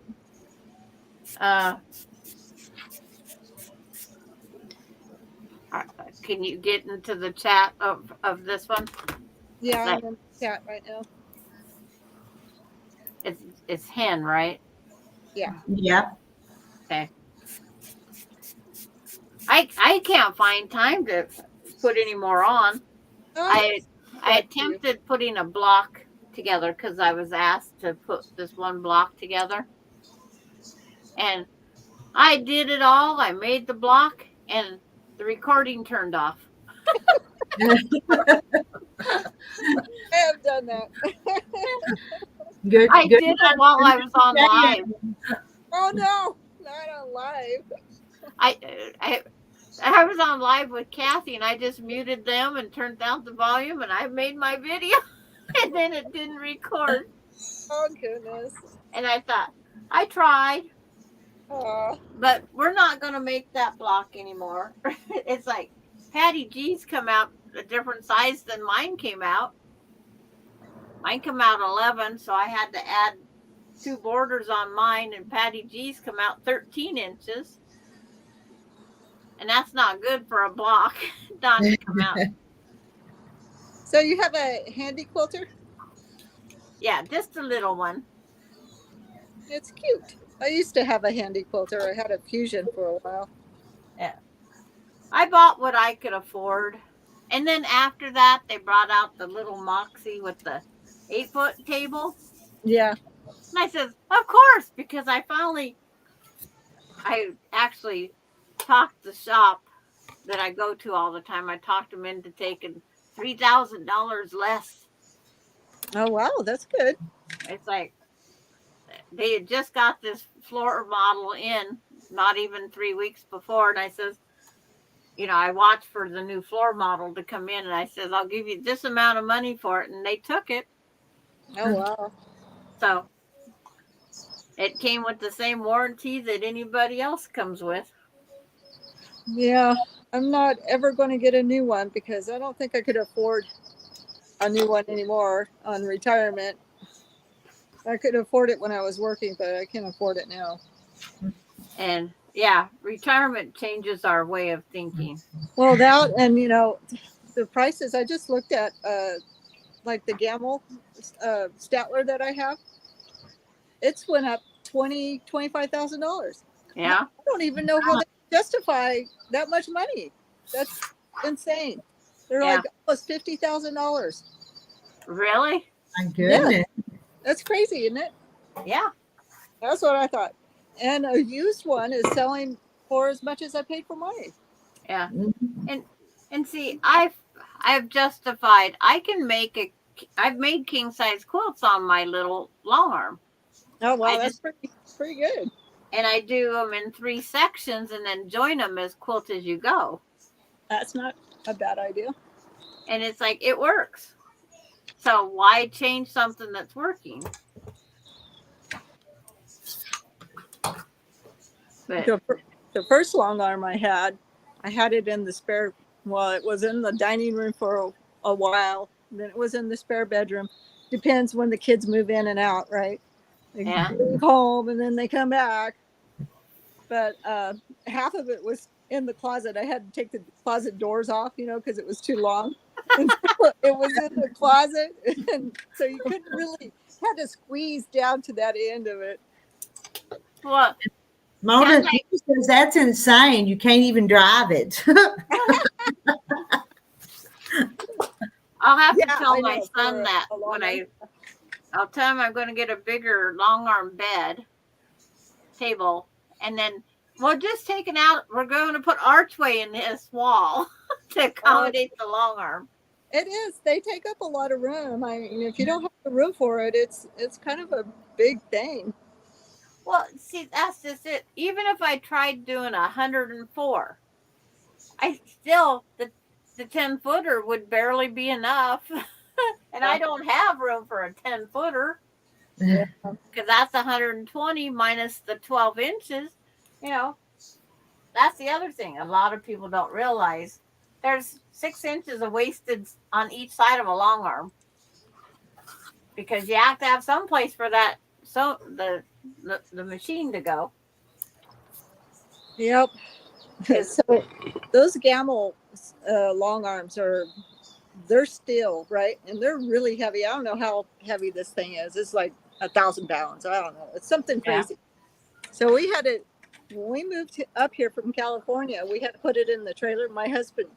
Can you get into the chat of this one? Yeah, Like- I'm in the chat right now. it's hen, right? Yeah. Okay. I can't find time to put any more on. I attempted putting a block together because I was asked to put this one block together. And I did it all. I made the block and the recording turned off. I have done that. Good. I good. did it while I was on live. Oh no, not on live. I was on live with Kathy and I just muted them and turned down the volume and I made my video and then it didn't record. Oh goodness. And I thought, I tried, Oh, but we're not going to make that block anymore. It's like Patty G's come out a different size than mine came out. Mine come out 11, so I had to add 2 borders on mine, and Patty G's come out 13 inches. And that's not good for a block not to come out. so you have a handy quilter? Yeah, just a little one. It's cute. I used to have a handy quilter. I had a Fusion for a while. I bought what I could afford. And then after that, they brought out the little Moxie with the 8-foot table. Yeah. And I said, of course, because I actually talked the shop that I go to all the time. I talked them into taking $3,000 less. Oh wow, that's good. It's like they had just got this floor model in not even 3 weeks before. And I says, I watched for the new floor model to come in. And I says, I'll give you this amount of money for it. And they took it. Oh wow. So it came with the same warranty that anybody else comes with. Yeah, I'm not ever going to get a new one because I don't think I could afford a new one anymore on retirement. I could afford it when I was working, but I can't afford it now. And yeah, retirement changes our way of thinking. Well, that and the prices I just looked at, like the Gamble Statler that I have, it's went up $25,000. Yeah. I don't even know how they justify that much money. That's insane. They're like almost $50,000. Really? My goodness. That's crazy, isn't it? Yeah. That's what I thought. And a used one is selling for as much as I paid for mine. Yeah. And see, I've justified. I've made king size quilts on my little long arm. Oh wow, that's pretty good. And I do them in 3 sections and then join them as quilt as you go. That's not a bad idea. And it's like, it works. So why change something that's working? But The first long arm I had it in the spare, well, it was in the dining room for a while. Then it was in the spare bedroom. Depends when the kids move in and out, right? They leave home and then they come back. But half of it was in the closet. I had to take the closet doors off, because it was too long. And so it was in the closet. And so you couldn't really, had to squeeze down to that end of it. well, Mona says that's insane. You can't even drive it. I'll have to Yeah, tell I my know, son for that a long when time. I'll tell him I'm going to get a bigger long arm bed table, and then we'll just take it out. We're going to put archway in this wall to accommodate the long arm. It is. They take up a lot of room. I mean, if you don't have the room for it, it's kind of a big thing. Well, see, that's just it. Even if I tried doing 104, I still the 10-footer would barely be enough, and I don't have room for a 10-footer because that's 120 minus the 12 inches. That's the other thing. A lot of people don't realize there's 6 inches of wasted on each side of a long arm because you have to have some place for that. So the machine to go. Yep. So those Gamble long arms they're steel, right? And they're really heavy. I don't know how heavy this thing is. It's like 1,000 pounds. I don't know. It's something Yeah. crazy. So we had to, when we moved up here from California, we had to put it in the trailer. My husband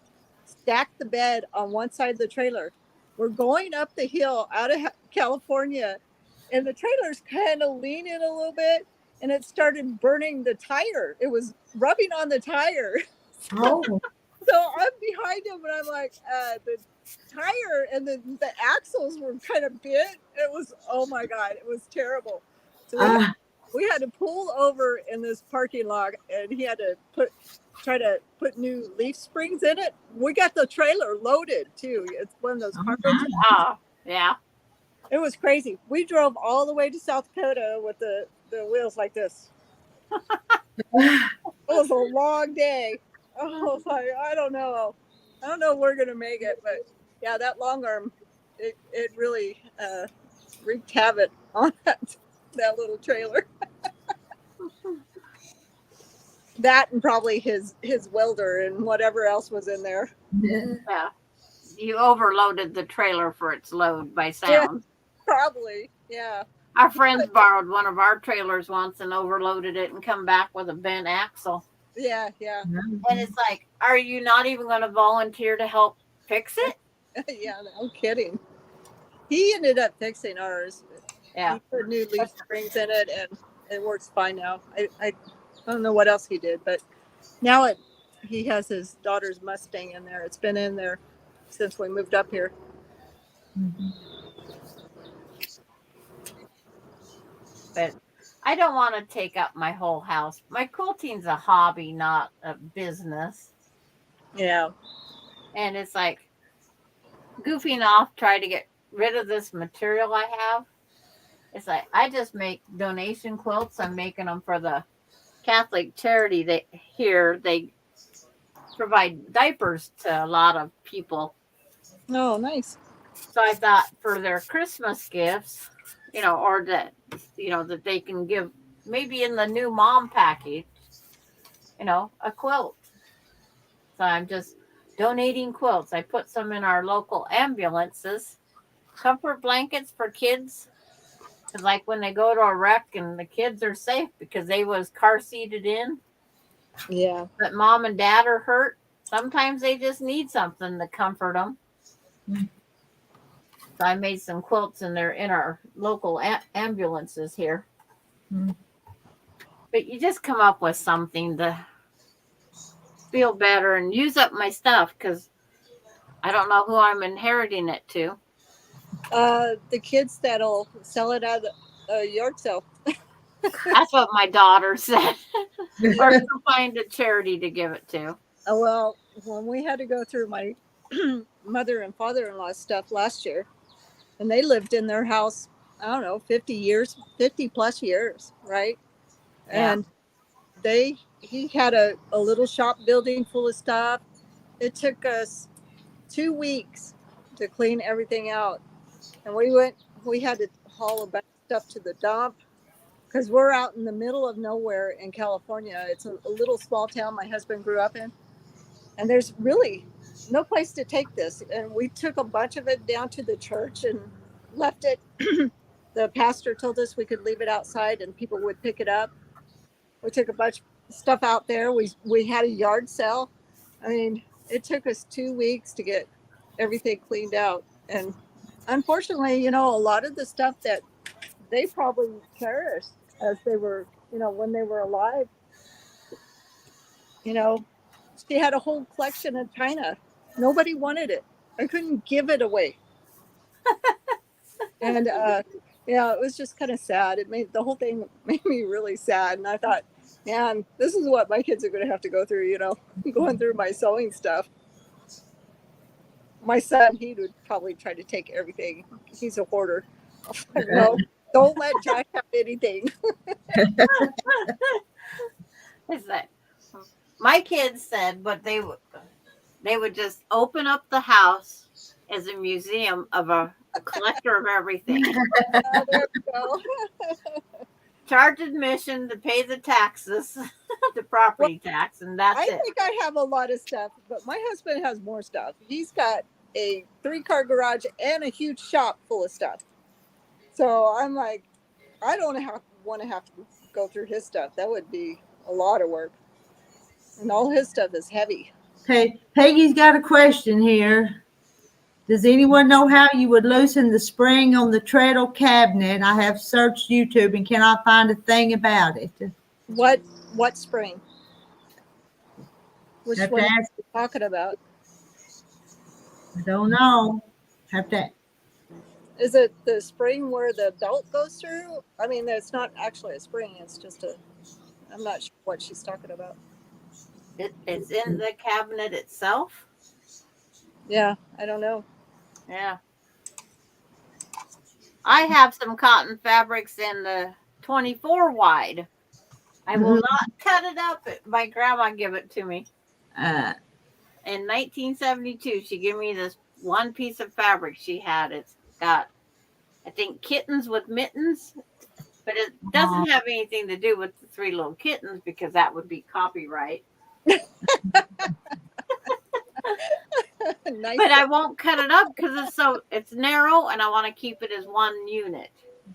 stacked the bed on one side of the trailer. We're going up the hill out of California, and the trailer's kind of leaning a little bit, and it started burning the tire. It was rubbing on the tire. Oh, So I'm behind him, and I'm like, the tire and the axles were kind of bent. It was, oh my God, it was terrible. So we had to pull over in this parking lot, and he had to try to put new leaf springs in it. We got the trailer loaded too. It's one of those cargo. Oh, yeah. It was crazy. We drove all the way to South Dakota with the wheels like this. It was a long day. I was like, I don't know if we're gonna make it, but yeah, that long arm, it really wreaked havoc on that little trailer. That and probably his welder and whatever else was in there. Yeah. You overloaded the trailer for its load by sound. Yeah. Probably, yeah. Our friends borrowed one of our trailers once and overloaded it and come back with a bent axle. Yeah. And it's like, are you not even going to volunteer to help fix it? Yeah, no kidding. He ended up fixing ours. Yeah. He put new leaf springs in it, and it works fine now. I don't know what else he did, but now he has his daughter's Mustang in there. It's been in there since we moved up here. But I don't want to take up my whole house. My quilting's a hobby, not a business. Yeah. And it's like goofing off, trying to get rid of this material I have. It's like I just make donation quilts. I'm making them for the Catholic charity they provide diapers to a lot of people. Oh, nice. So I thought for their Christmas gifts, or that they can give maybe in the new mom package, a quilt. So I'm just donating quilts. I put some in our local ambulances, comfort blankets for kids. Cause like when they go to a wreck and the kids are safe because they was car seated in, Yeah. but mom and dad are hurt. Sometimes they just need something to comfort them. So I made some quilts in our local ambulances here. But you just come up with something to feel better and use up my stuff because I don't know who I'm inheriting it to. The kids that'll sell it at a yard sale. That's what my daughter said. Or to find a charity to give it to. Well, when we had to go through my mother and father-in-law stuff last year, and they lived in their house, I don't know, 50 plus years, right? Yeah. And he had a little shop building full of stuff. It took us 2 weeks to clean everything out. And we had to haul a bunch of stuff to the dump because we're out in the middle of nowhere in California. It's a little small town my husband grew up in. And there's really no place to take this. And we took a bunch of it down to the church and left it. The pastor told us we could leave it outside and people would pick it up. We took a bunch of stuff out there. We had a yard sale. I mean, it took us 2 weeks to get everything cleaned out. And unfortunately, a lot of the stuff that they probably cherished as they were, when they were alive, she had a whole collection of china. Nobody wanted it. I couldn't give it away. And it was just kind of sad. The whole thing made me really sad. And I thought, man, this is what my kids are going to have to go through, going through my sewing stuff. My son, he would probably try to take everything. He's a hoarder. No, don't let Jack have anything. Is that my kids said, but they would just open up the house as a museum of a collector of everything. There we go. Charge admission to pay the taxes, the property tax, and that's I it. think I have a lot of stuff, but my husband has more stuff. He's got a 3-car garage and a huge shop full of stuff. So I'm like, I don't want to have to go through his stuff. That would be a lot of work. And all his stuff is heavy. Okay, Peggy's got a question here. Does anyone know how you would loosen the spring on the treadle cabinet? I have searched YouTube and cannot find a thing about it. What spring? Which Have to one are ask- you talking about? I don't know. Have to. Is it the spring where the belt goes through? I mean, it's not actually a spring. It's just I'm not sure what she's talking about. It's in the cabinet itself. Yeah, I don't know. Yeah. I have some cotton fabrics in the 24 wide. I will not cut it up. My grandma gave it to me. In 1972, she gave me this one piece of fabric she had. It's got, I think, kittens with mittens, but it doesn't have anything to do with the 3 little kittens because that would be copyright. Nice. But I won't cut it up because it's narrow and I want to keep it as one unit.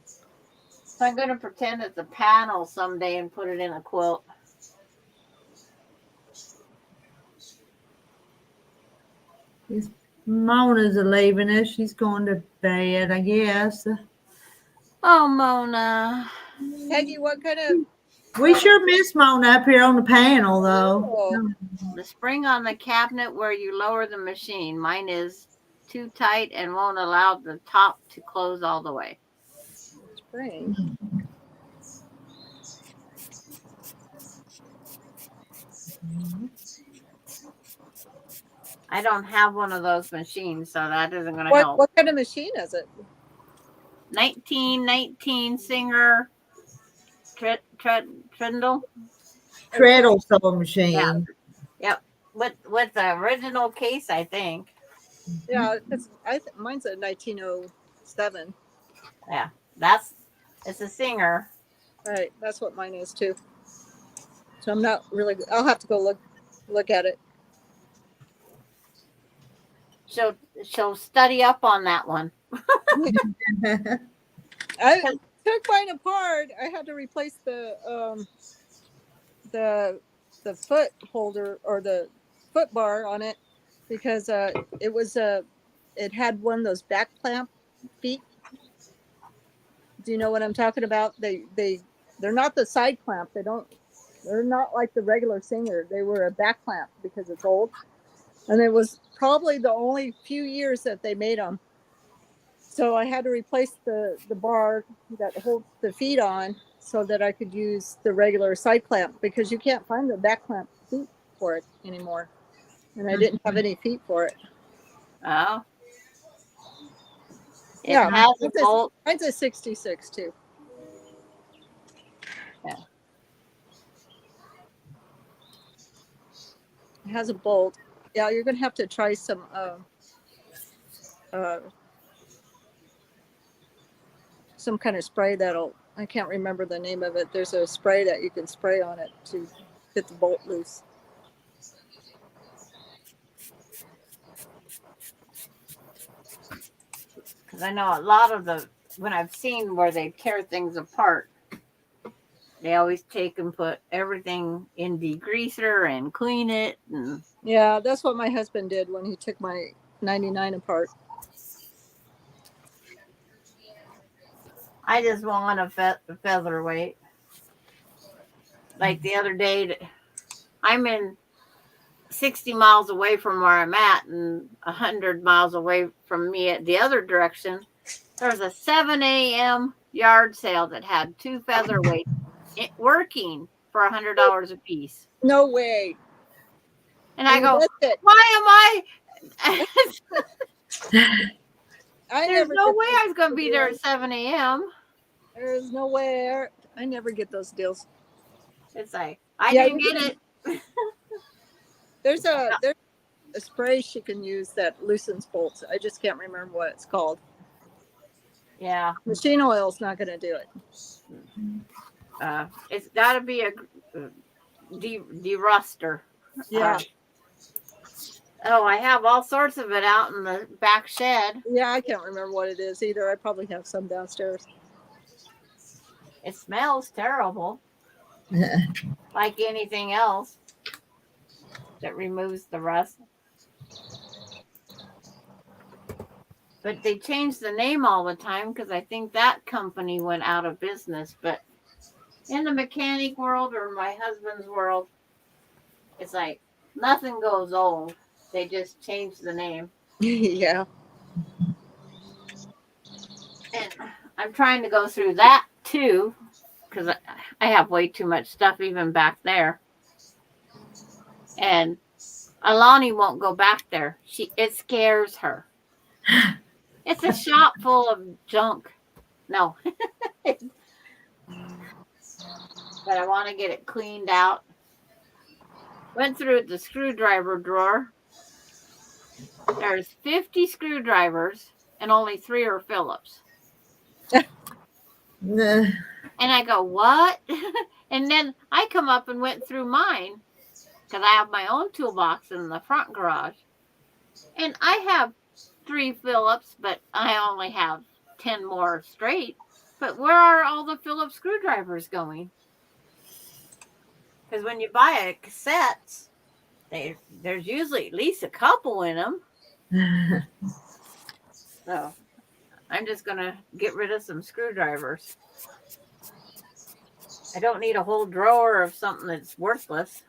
So I'm going to pretend it's a panel someday and put it in a quilt. Mona's leaving us. She's going to bed, I guess. Oh, Mona. Peggy, what kind of? We sure miss Mona up here on the panel, though. Oh, The spring on the cabinet where you lower the machine. Mine is too tight and won't allow the top to close all the way. spring. I don't have one of those machines, so that isn't going to help. What kind of machine is it? 1919 Singer Trindle. Treadle sewing machine. Yeah. Yep. With the original case, I think. Yeah, mine's a 1907. Yeah. It's a Singer. Right, that's what mine is too. So I'm not really. I'll have to go look at it. She'll study up on that one. I took mine apart. I had to replace the foot holder or the foot bar on it because it had one of those back clamp feet. Do you know what I'm talking about? They're not the side clamp. They're not like the regular Singer. They were a back clamp because it's old. And it was probably the only few years that they made them. So I had to replace the bar that holds the feet on so that I could use the regular side clamp because you can't find the back clamp feet for it anymore. And I didn't have any feet for it. Oh. It Yeah, has a bolt. Mine's a 66 too. Yeah. It has a bolt. Yeah, you're gonna have to try some kind of spray I can't remember the name of it. There's a spray that you can spray on it to get the bolt loose. Because I know a lot of when I've seen where they tear things apart, they always take and put everything in degreaser and clean it. And Yeah, that's what my husband did when he took my 99 apart. I just want a featherweight. Like the other day, I'm in 60 miles away from where I'm at and 100 miles away from me at the other direction. There's a 7 a.m. yard sale that had 2 featherweights working for $100 a piece. No way. And I go, missed it. why am I? I There's never no get way those I was going to be there at deals. 7 a.m. There's no way. I never get those deals. It's like, I Yeah, didn't get it. There's a spray she can use that loosens bolts. I just can't remember what it's called. Yeah. Machine oil's not going to do it. It's got to be a deruster. Yeah. Oh, I have all sorts of it out in the back shed. Yeah, I can't remember what it is either. I probably have some downstairs. It smells terrible, like anything else that removes the rust. But they change the name all the time because I think that company went out of business. But in the mechanic world or my husband's world, it's like nothing goes old. They just change the name. Yeah. And I'm trying to go through that too because I have way too much stuff even back there. And Alani won't go back there. It scares her. It's a shop full of junk. No. But I want to get it cleaned out. Went through the screwdriver drawer. There's 50 screwdrivers and only 3 are Phillips. Nah. And I go, what? And then I come up and went through mine because I have my own toolbox in the front garage. And I have 3 Phillips, but I only have 10 more straight. But where are all the Phillips screwdrivers going? Because when you buy a cassette, there's usually at least a couple in them. So I'm just going to get rid of some screwdrivers. I don't need a whole drawer of something that's worthless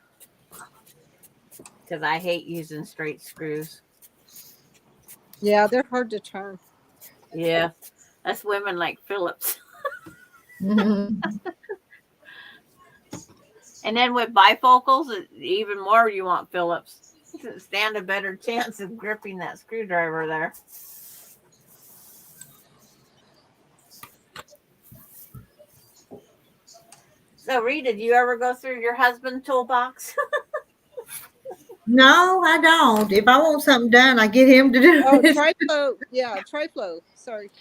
because I hate using straight screws. Yeah, they're hard to turn. Yeah, us women like Phillips. Mhm. And then with bifocals, even more you want Phillips to stand a better chance of gripping that screwdriver there. So, Rita, do you ever go through your husband's toolbox? No, I don't. If I want something done, I get him to do Oh, it. Triflow. Yeah, Triflow. Sorry.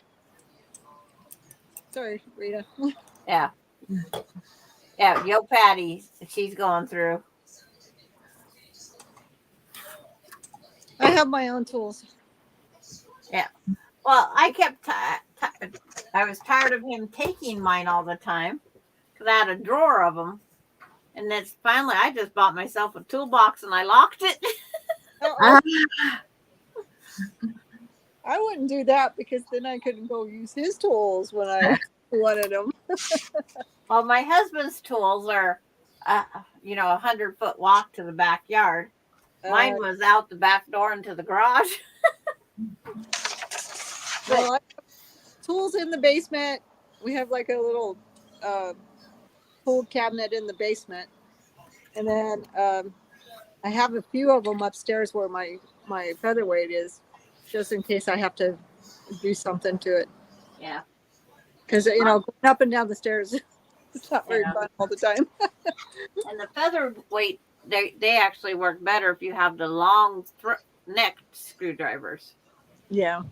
Sorry, Rita. Yeah. Yeah, Yo Patty, she's going through. I have my own tools. Well, I kept, I was tired of him taking mine all the time because I had a drawer of them. And then finally, I just bought myself a toolbox and I locked it. Oh, I wouldn't do that because then I couldn't go use his tools when I wanted them. Well, my husband's tools are, 100-foot walk to the backyard. Mine was out the back door into the garage. Well, I have tools in the basement. We have like a little tool cabinet in the basement, and then I have a few of them upstairs where my featherweight is, just in case I have to do something to it. Yeah. Because going up and down the stairs, it's not very fun all the time. And the featherweight, they actually work better if you have the long necked screwdrivers. Yeah.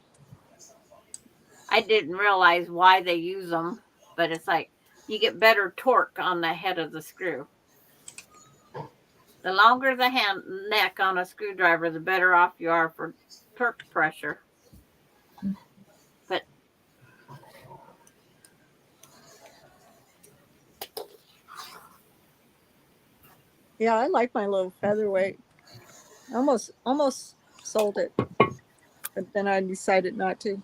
I didn't realize why they use them, but it's like you get better torque on the head of the screw. The longer the neck on a screwdriver, the better off you are for torque pressure. But Yeah, I like my little featherweight. Almost sold it, but then I decided not to.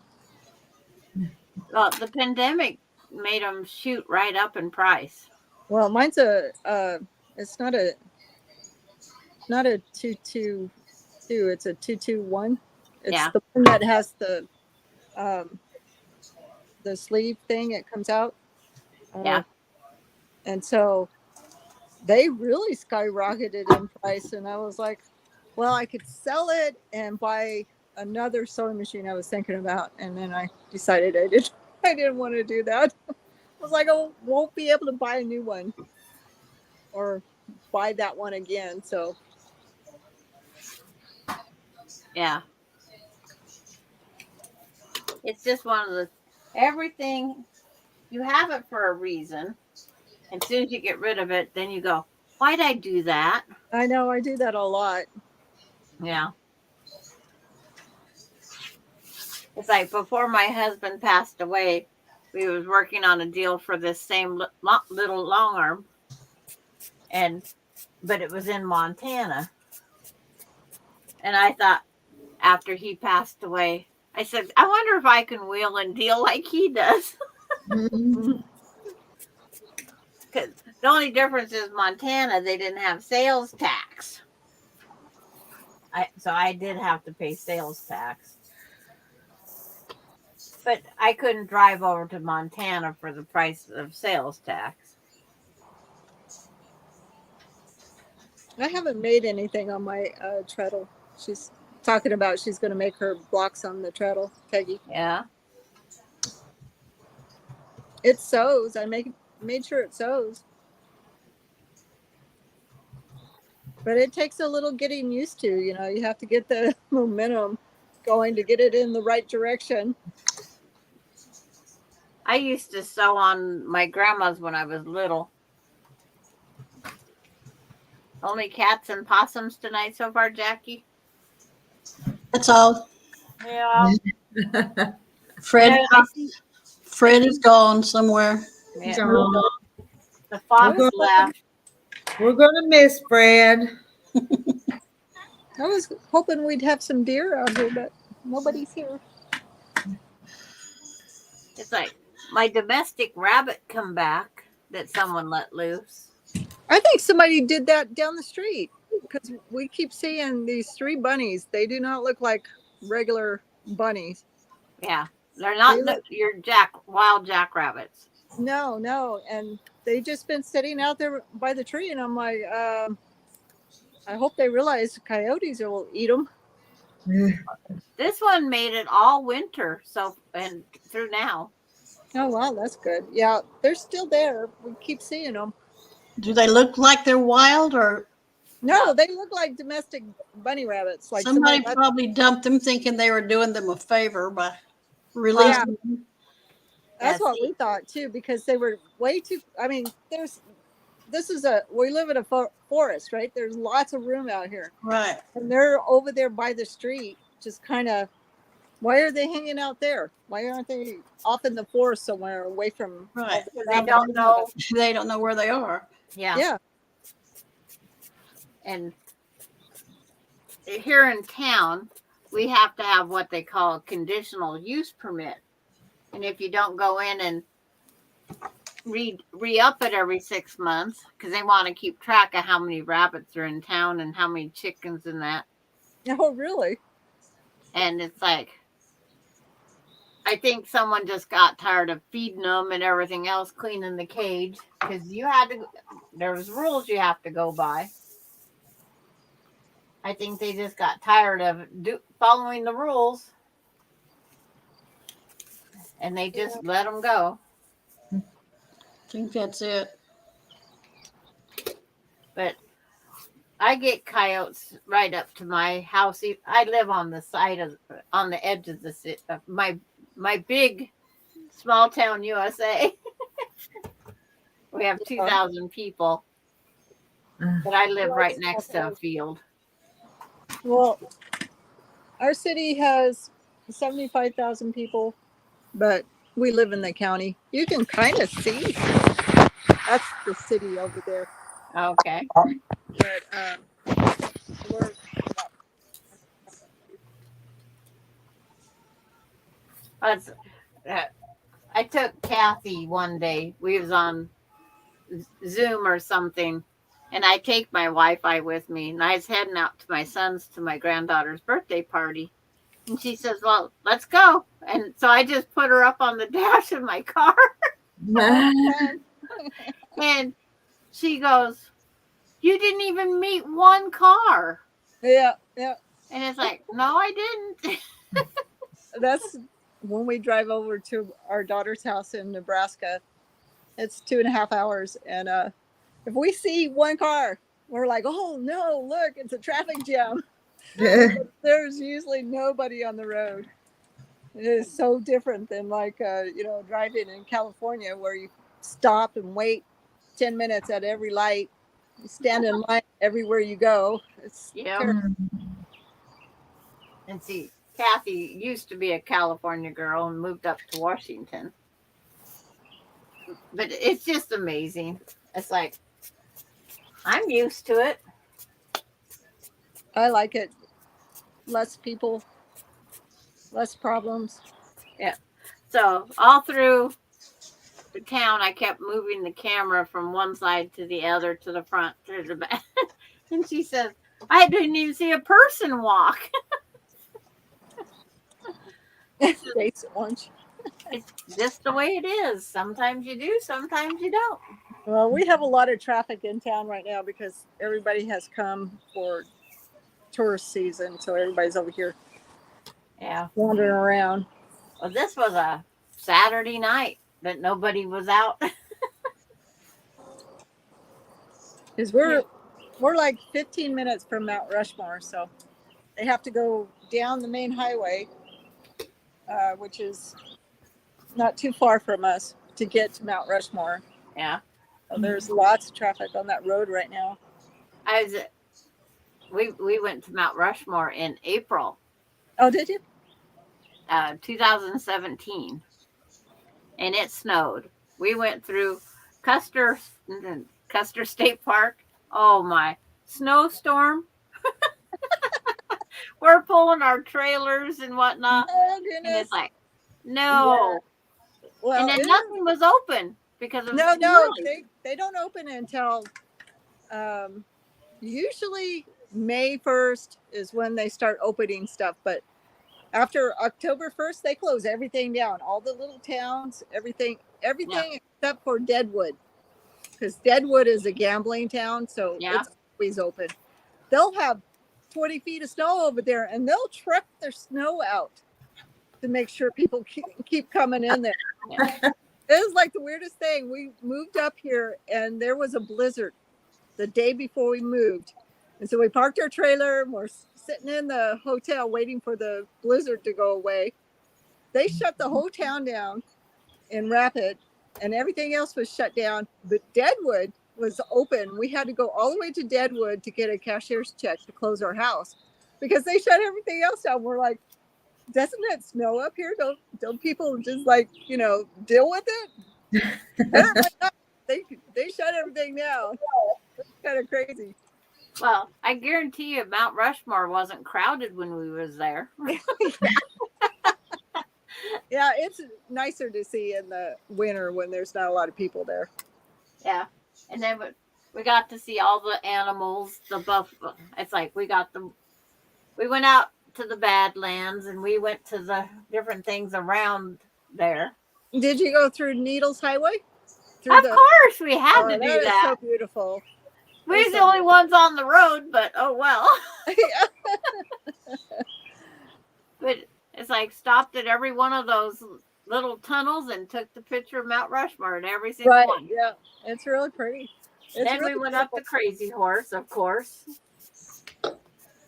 well, the pandemic made them shoot right up in price. Well, mine's it's not a 222, it's a 221. It's Yeah. the one that has the sleeve thing. It comes out. Yeah. And so they really skyrocketed in price, and I was like, well, I could sell it and buy another sewing machine I was thinking about, and then I decided I didn't want to do that. I was like, I won't be able to buy a new one or buy that one again. So Yeah. It's just one of everything, you have it for a reason. And as soon as you get rid of it, then you go, why'd I do that? I know I do that a lot. Yeah. It's like before my husband passed away, we was working on a deal for this same little long arm, but it was in Montana. And I thought, after he passed away, I said, I wonder if I can wheel and deal like he does. Mhm. Because the only difference is Montana, they didn't have sales tax. So I did have to pay sales tax. But I couldn't drive over to Montana for the price of sales tax. I haven't made anything on my treadle. She's talking about she's going to make her blocks on the treadle, Peggy. Yeah. It sews. I made sure it sews. But it takes a little getting used to, you know, you have to get the momentum going to get it in the right direction. I used to sew on my grandma's when I was little. Only cats and possums tonight so far, Jackie? That's all. Yeah. Fred, Yeah. Fred is gone somewhere. Yeah. So, The fox We're left. we're gonna miss Fred. I was hoping we'd have some deer out here, but nobody's here. It's like my domestic rabbit come back that someone let loose. I think somebody did that down the street because we keep seeing these 3 bunnies. They do not look like regular bunnies. Yeah. They're not They look- your wild jackrabbits. No. And they just been sitting out there by the tree. And I'm like, I hope they realize coyotes will eat them. This one made it all winter, and through now. Oh, wow. That's good. Yeah, they're still there. We keep seeing them. Do they look like they're wild, or No, they look like domestic bunny rabbits. Like somebody somebody probably dumped them thinking they were doing them a favor by releasing them? That's Yeah, what see- we thought too, because they were way too. I mean, we live in a forest, right? There's lots of room out here, Right. and they're over there by the street, just kind of. Why are they hanging out there? Why aren't they off in the forest somewhere away from? Right. Because they don't know. They don't know where they are. Yeah. Yeah, And here in town, we have to have what they call a conditional use permit. And if you don't go in and re-up it every 6 months, because they want to keep track of how many rabbits are in town and how many chickens and that. Oh, really? And it's like, I think someone just got tired of feeding them and everything else, cleaning the cage, because there was rules you have to go by. I think they just got tired of following the rules, and they just let them go. I think that's it. But I get coyotes right up to my house. I live on the edge of the city, of my big small town USA. We have 2,000 people, but I live right next to a field. Well, our city has 75,000 people, but we live in the county. You can kind of see that's the city over there. Okay. But we're I took Kathy one day. We was on Zoom or something, and I take my Wi-Fi with me, and I was heading out to my granddaughter's birthday party. And she says, well, let's go. And so I just put her up on the dash of my car. And she goes, you didn't even meet one car. yeah. And it's like, no, I didn't. That's when we drive over to our daughter's house in Nebraska. It's 2.5 hours, and if we see one car, we're like, oh no, look, it's a traffic jam. There's usually nobody on the road. It is so different than driving in California, where you stop and wait 10 minutes at every light. You stand in line everywhere you go. It's terrible. And see, Kathy used to be a California girl and moved up to Washington. but it's just amazing. It's like I'm used to it. I like it. Less people, less problems. So all through the town, I kept moving the camera from one side to the other, to the front, to the back. And she says, I didn't even see a person walk. State's orange. It's just the way it is. Sometimes you do, sometimes you don't. Well, we have a lot of traffic in town right now because everybody has come for tourist season. So everybody's over here Yeah. wandering around. Well, this was a Saturday night that nobody was out. Because we're like 15 minutes from Mount Rushmore. So they have to go down the main highway, which is not too far from us, to get to Mount Rushmore. Yeah. So there's lots of traffic on that road right now. We went to Mount Rushmore in April Oh, did you? 2017, and it snowed. We went through Custer State Park. Oh my, snowstorm. We're pulling our trailers and whatnot, Oh, and goodness. it's like, no. Well, And then it- nothing was open because of no, snow. they don't open until usually May 1st is when they start opening stuff. But after October 1st, they close everything down. All the little towns, everything except for Deadwood, because Deadwood is a gambling town, so Yeah. it's always open. They'll have 20 feet of snow over there, and they'll truck their snow out to make sure people keep coming in there. Yeah. It was like the weirdest thing. We moved up here and there was a blizzard the day before we moved. And so we parked our trailer and we're sitting in the hotel waiting for the blizzard to go away. They shut the whole town down in Rapid and everything else was shut down. But Deadwood was open. We had to go all the way to Deadwood to get a cashier's check to close our house because they shut everything else down. We're like, doesn't it snow up here? Don't people just deal with it? Apparently not. They shut everything down. It's kind of crazy. Well, I guarantee you Mount Rushmore wasn't crowded when we was there. Yeah, it's nicer to see in the winter when there's not a lot of people there. Yeah. And then we got to see all the animals, the buffalo. It's like we went out to the Badlands and we went to the different things around there. Did you go through Needles Highway? Of course, we had to that do is that. so beautiful. We was the only ones on the road, but oh well. But it's like stopped at every one of those little tunnels and took the picture of Mount Rushmore at every single Right, one. yeah. It's really pretty. It's Then really we went up to beautiful. Crazy Horse, of course.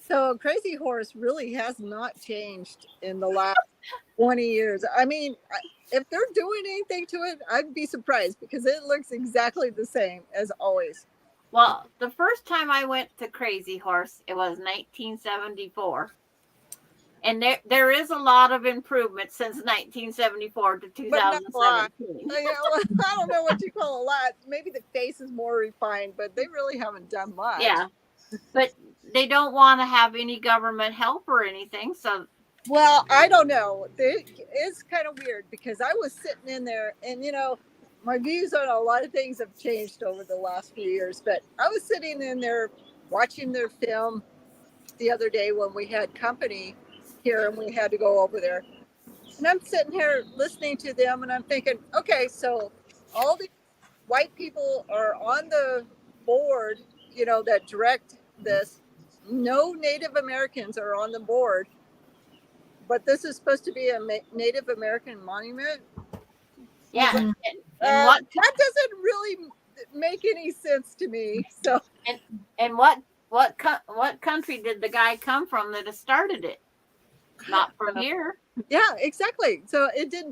So Crazy Horse really has not changed in the last 20 years. I mean, if they're doing anything to it, I'd be surprised because it looks exactly the same as always. Well, the first time I went to Crazy Horse, it was 1974. And there is a lot of improvement since 1974 to But not a lot. 2017. I don't know what you call a lot. Maybe the face is more refined, but they really haven't done much. Yeah. But they don't want to have any government help or anything. So, Well, I don't know. It's kind of weird because I was sitting in there and, my views on a lot of things have changed over the last few years, but I was sitting in there watching their film the other day when we had company here and we had to go over there. And I'm sitting here listening to them and I'm thinking, okay, so all the white people are on the board, that direct this. No Native Americans are on the board, but this is supposed to be a Native American monument. yeah. And what That doesn't really make any sense to me. So and what country did the guy come from that has started it? Not from here. yeah, exactly. So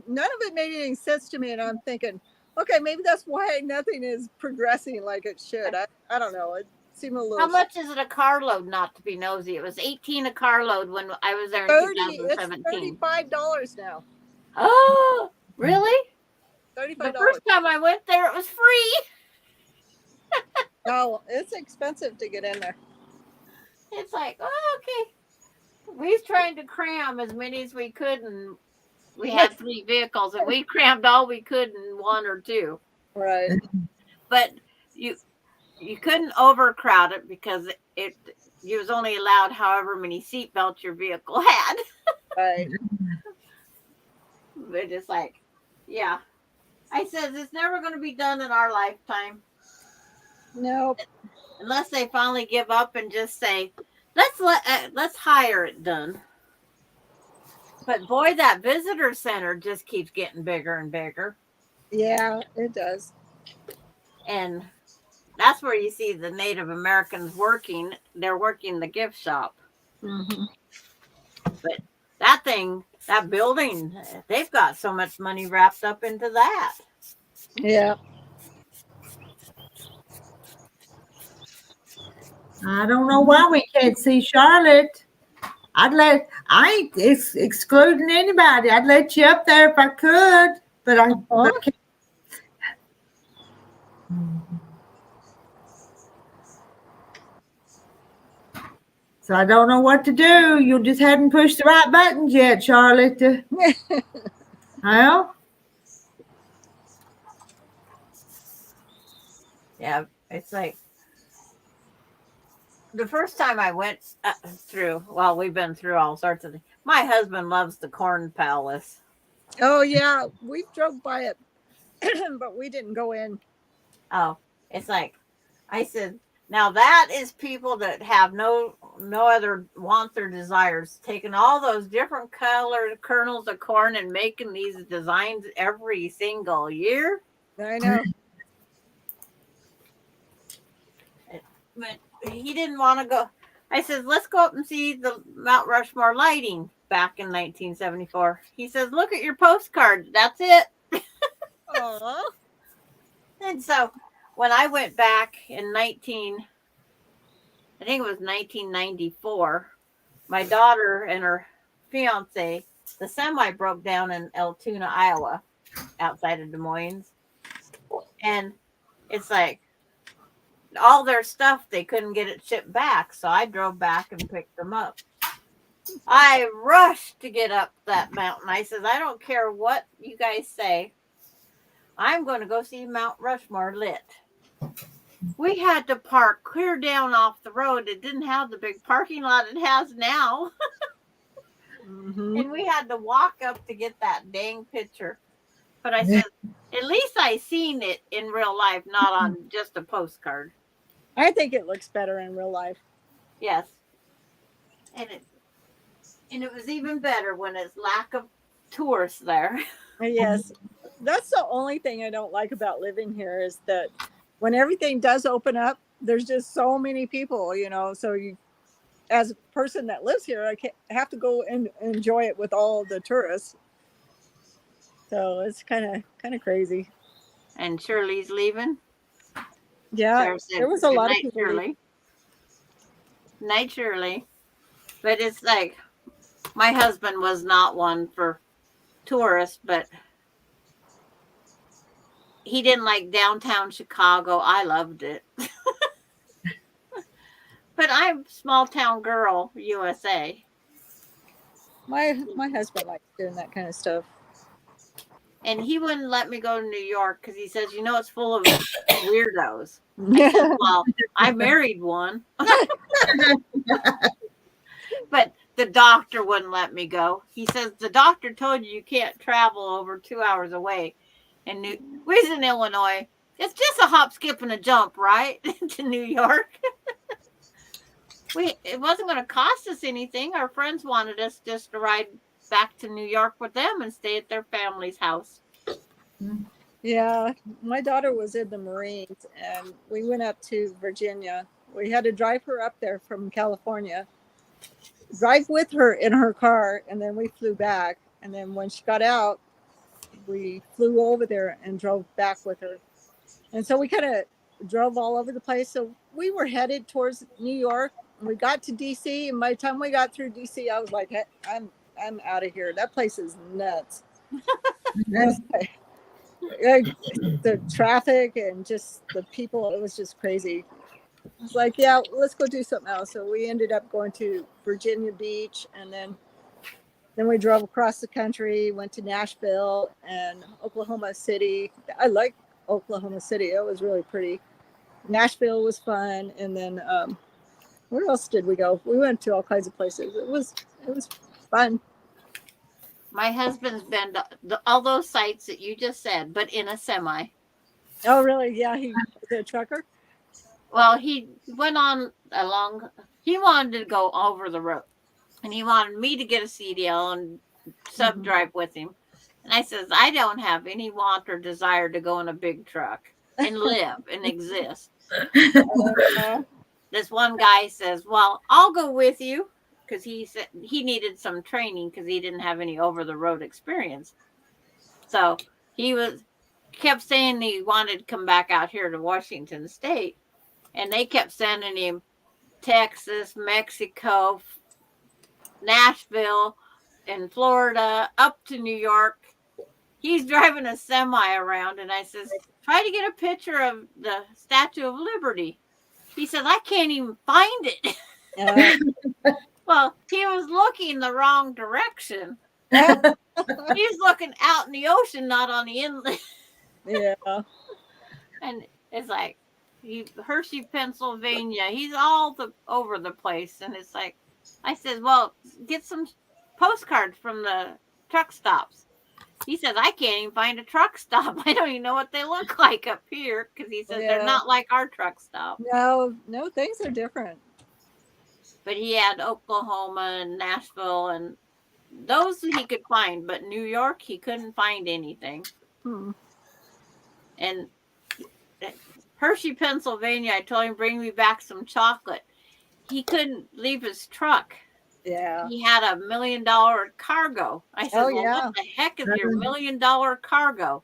none of it made any sense to me. And I'm thinking, okay, maybe that's why nothing is progressing like it should. I don't know. It seemed a little. How much is it a carload? Not to be nosy, it was 18 a carload when I was there in 30, it's 2017. $35 now. Oh, really? The $35. first time I went there, it was free. No, it's expensive to get in there. It's like, oh, okay. We was trying to cram as many as we could, and we had 3 vehicles, and we crammed all we could in 1 or 2. Right. But you couldn't overcrowd it because you was only allowed however many seat belts your vehicle had. Right. But it's like, yeah. I says it's never going to be done in our lifetime Nope. unless they finally give up and just say, let's hire it done. But boy, that visitor center just keeps getting bigger and bigger. Yeah, it does. And that's where you see the Native Americans working. They're working the gift shop. Mm-hmm. But that building, they've got so much money wrapped up into that. Yeah. I don't know why we can't see Charlotte. I ain't excluding anybody. I'd let you up there if I could, but I can't. So I don't know what to do. You just hadn't pushed the right buttons yet, Charlotte. Well, Yeah, it's like the first time I went through, well, we've been through all sorts of things. My husband loves the Corn Palace. Oh yeah, we drove by it, but we didn't go in. Oh, it's like, I said, now that is people that have no other wants or desires, taking all those different colored kernels of corn and making these designs every single year. I know. But he didn't want to go. I said, let's go up and see the Mount Rushmore lighting back in 1974. He says, look at your postcard. That's it. Aw. And so when I went back in I think it was 1994, my daughter and her fiance, the semi broke down in Altoona, Iowa, outside of Des Moines. And it's like, all their stuff, they couldn't get it shipped back. So I drove back and picked them up. I rushed to get up that mountain. I says, I don't care what you guys say. I'm going to go see Mount Rushmore lit. We had to park clear down off the road. It didn't have the big parking lot it has now. Mm-hmm. And we had to walk up to get that dang picture. But I said, at least I seen it in real life, not on just a postcard. I think it looks better in real life. Yes. And it was even better when it's lack of tourists there. Yes. That's the only thing I don't like about living here is that when everything does open up, there's just so many people, so you, as a person that lives here, I have to go and enjoy it with all the tourists. So it's kind of crazy. And Shirley's leaving. Yeah, there was a lot of people. Shirley. Night Shirley. But it's like, my husband was not one for tourists, but he didn't like downtown Chicago. I loved it. But I'm a small town girl, USA. My husband likes doing that kind of stuff. And he wouldn't let me go to New York because he says, it's full of weirdos. Well, I married one. But the doctor wouldn't let me go. He says, the doctor told you can't travel over 2 hours away. And we was in Illinois. It's just a hop, skip, and a jump, right? To New York. It wasn't going to cost us anything. Our friends wanted us just to ride back to New York with them and stay at their family's house. Yeah, my daughter was in the Marines and we went up to Virginia. We had to drive her up there from California, drive with her in her car, and then we flew back. And then when she got out, we flew over there and drove back with her. And so we kind of drove all over the place. So we were headed towards New York. We got to DC, and by the time we got through DC, I was like, hey, I'm out of here. That place is nuts. the traffic and just the people, it was just crazy. It's like, yeah, let's go do something else. So we ended up going to Virginia Beach, and then we drove across the country, went to Nashville and Oklahoma City. I like Oklahoma City. It was really pretty. Nashville was fun. And then where else did we go? We went to all kinds of places. It was fun. My husband's been to all those sites that you just said, but in a semi. Oh, really? Yeah, he was a trucker. Well, he went on he wanted to go over the road, and he wanted me to get a CDL and sub drive with him. And I says, I don't have any want or desire to go in a big truck and live and exist. This one guy says, well, I'll go with you, because he said he needed some training because he didn't have any over the road experience. So he kept saying he wanted to come back out here to Washington State. And they kept sending him Texas, Mexico, Nashville, and Florida, up to New York. He's driving a semi around, and I says, try to get a picture of the Statue of Liberty. He says, I can't even find it. Well, he was looking the wrong direction. He's looking out in the ocean, not on the inlet. Yeah. And it's like, Hershey, Pennsylvania. He's all over the place. And it's like, I said, well, get some postcards from the truck stops. He says, I can't even find a truck stop. I don't even know what they look like up here, because he says they're not like our truck stop. No, things are different. But he had Oklahoma and Nashville, and those he could find. But New York, he couldn't find anything. And Hershey, Pennsylvania, I told him, bring me back some chocolate. He couldn't leave his truck. Yeah. He had $1 million cargo. I said, what the heck is your $1 million cargo?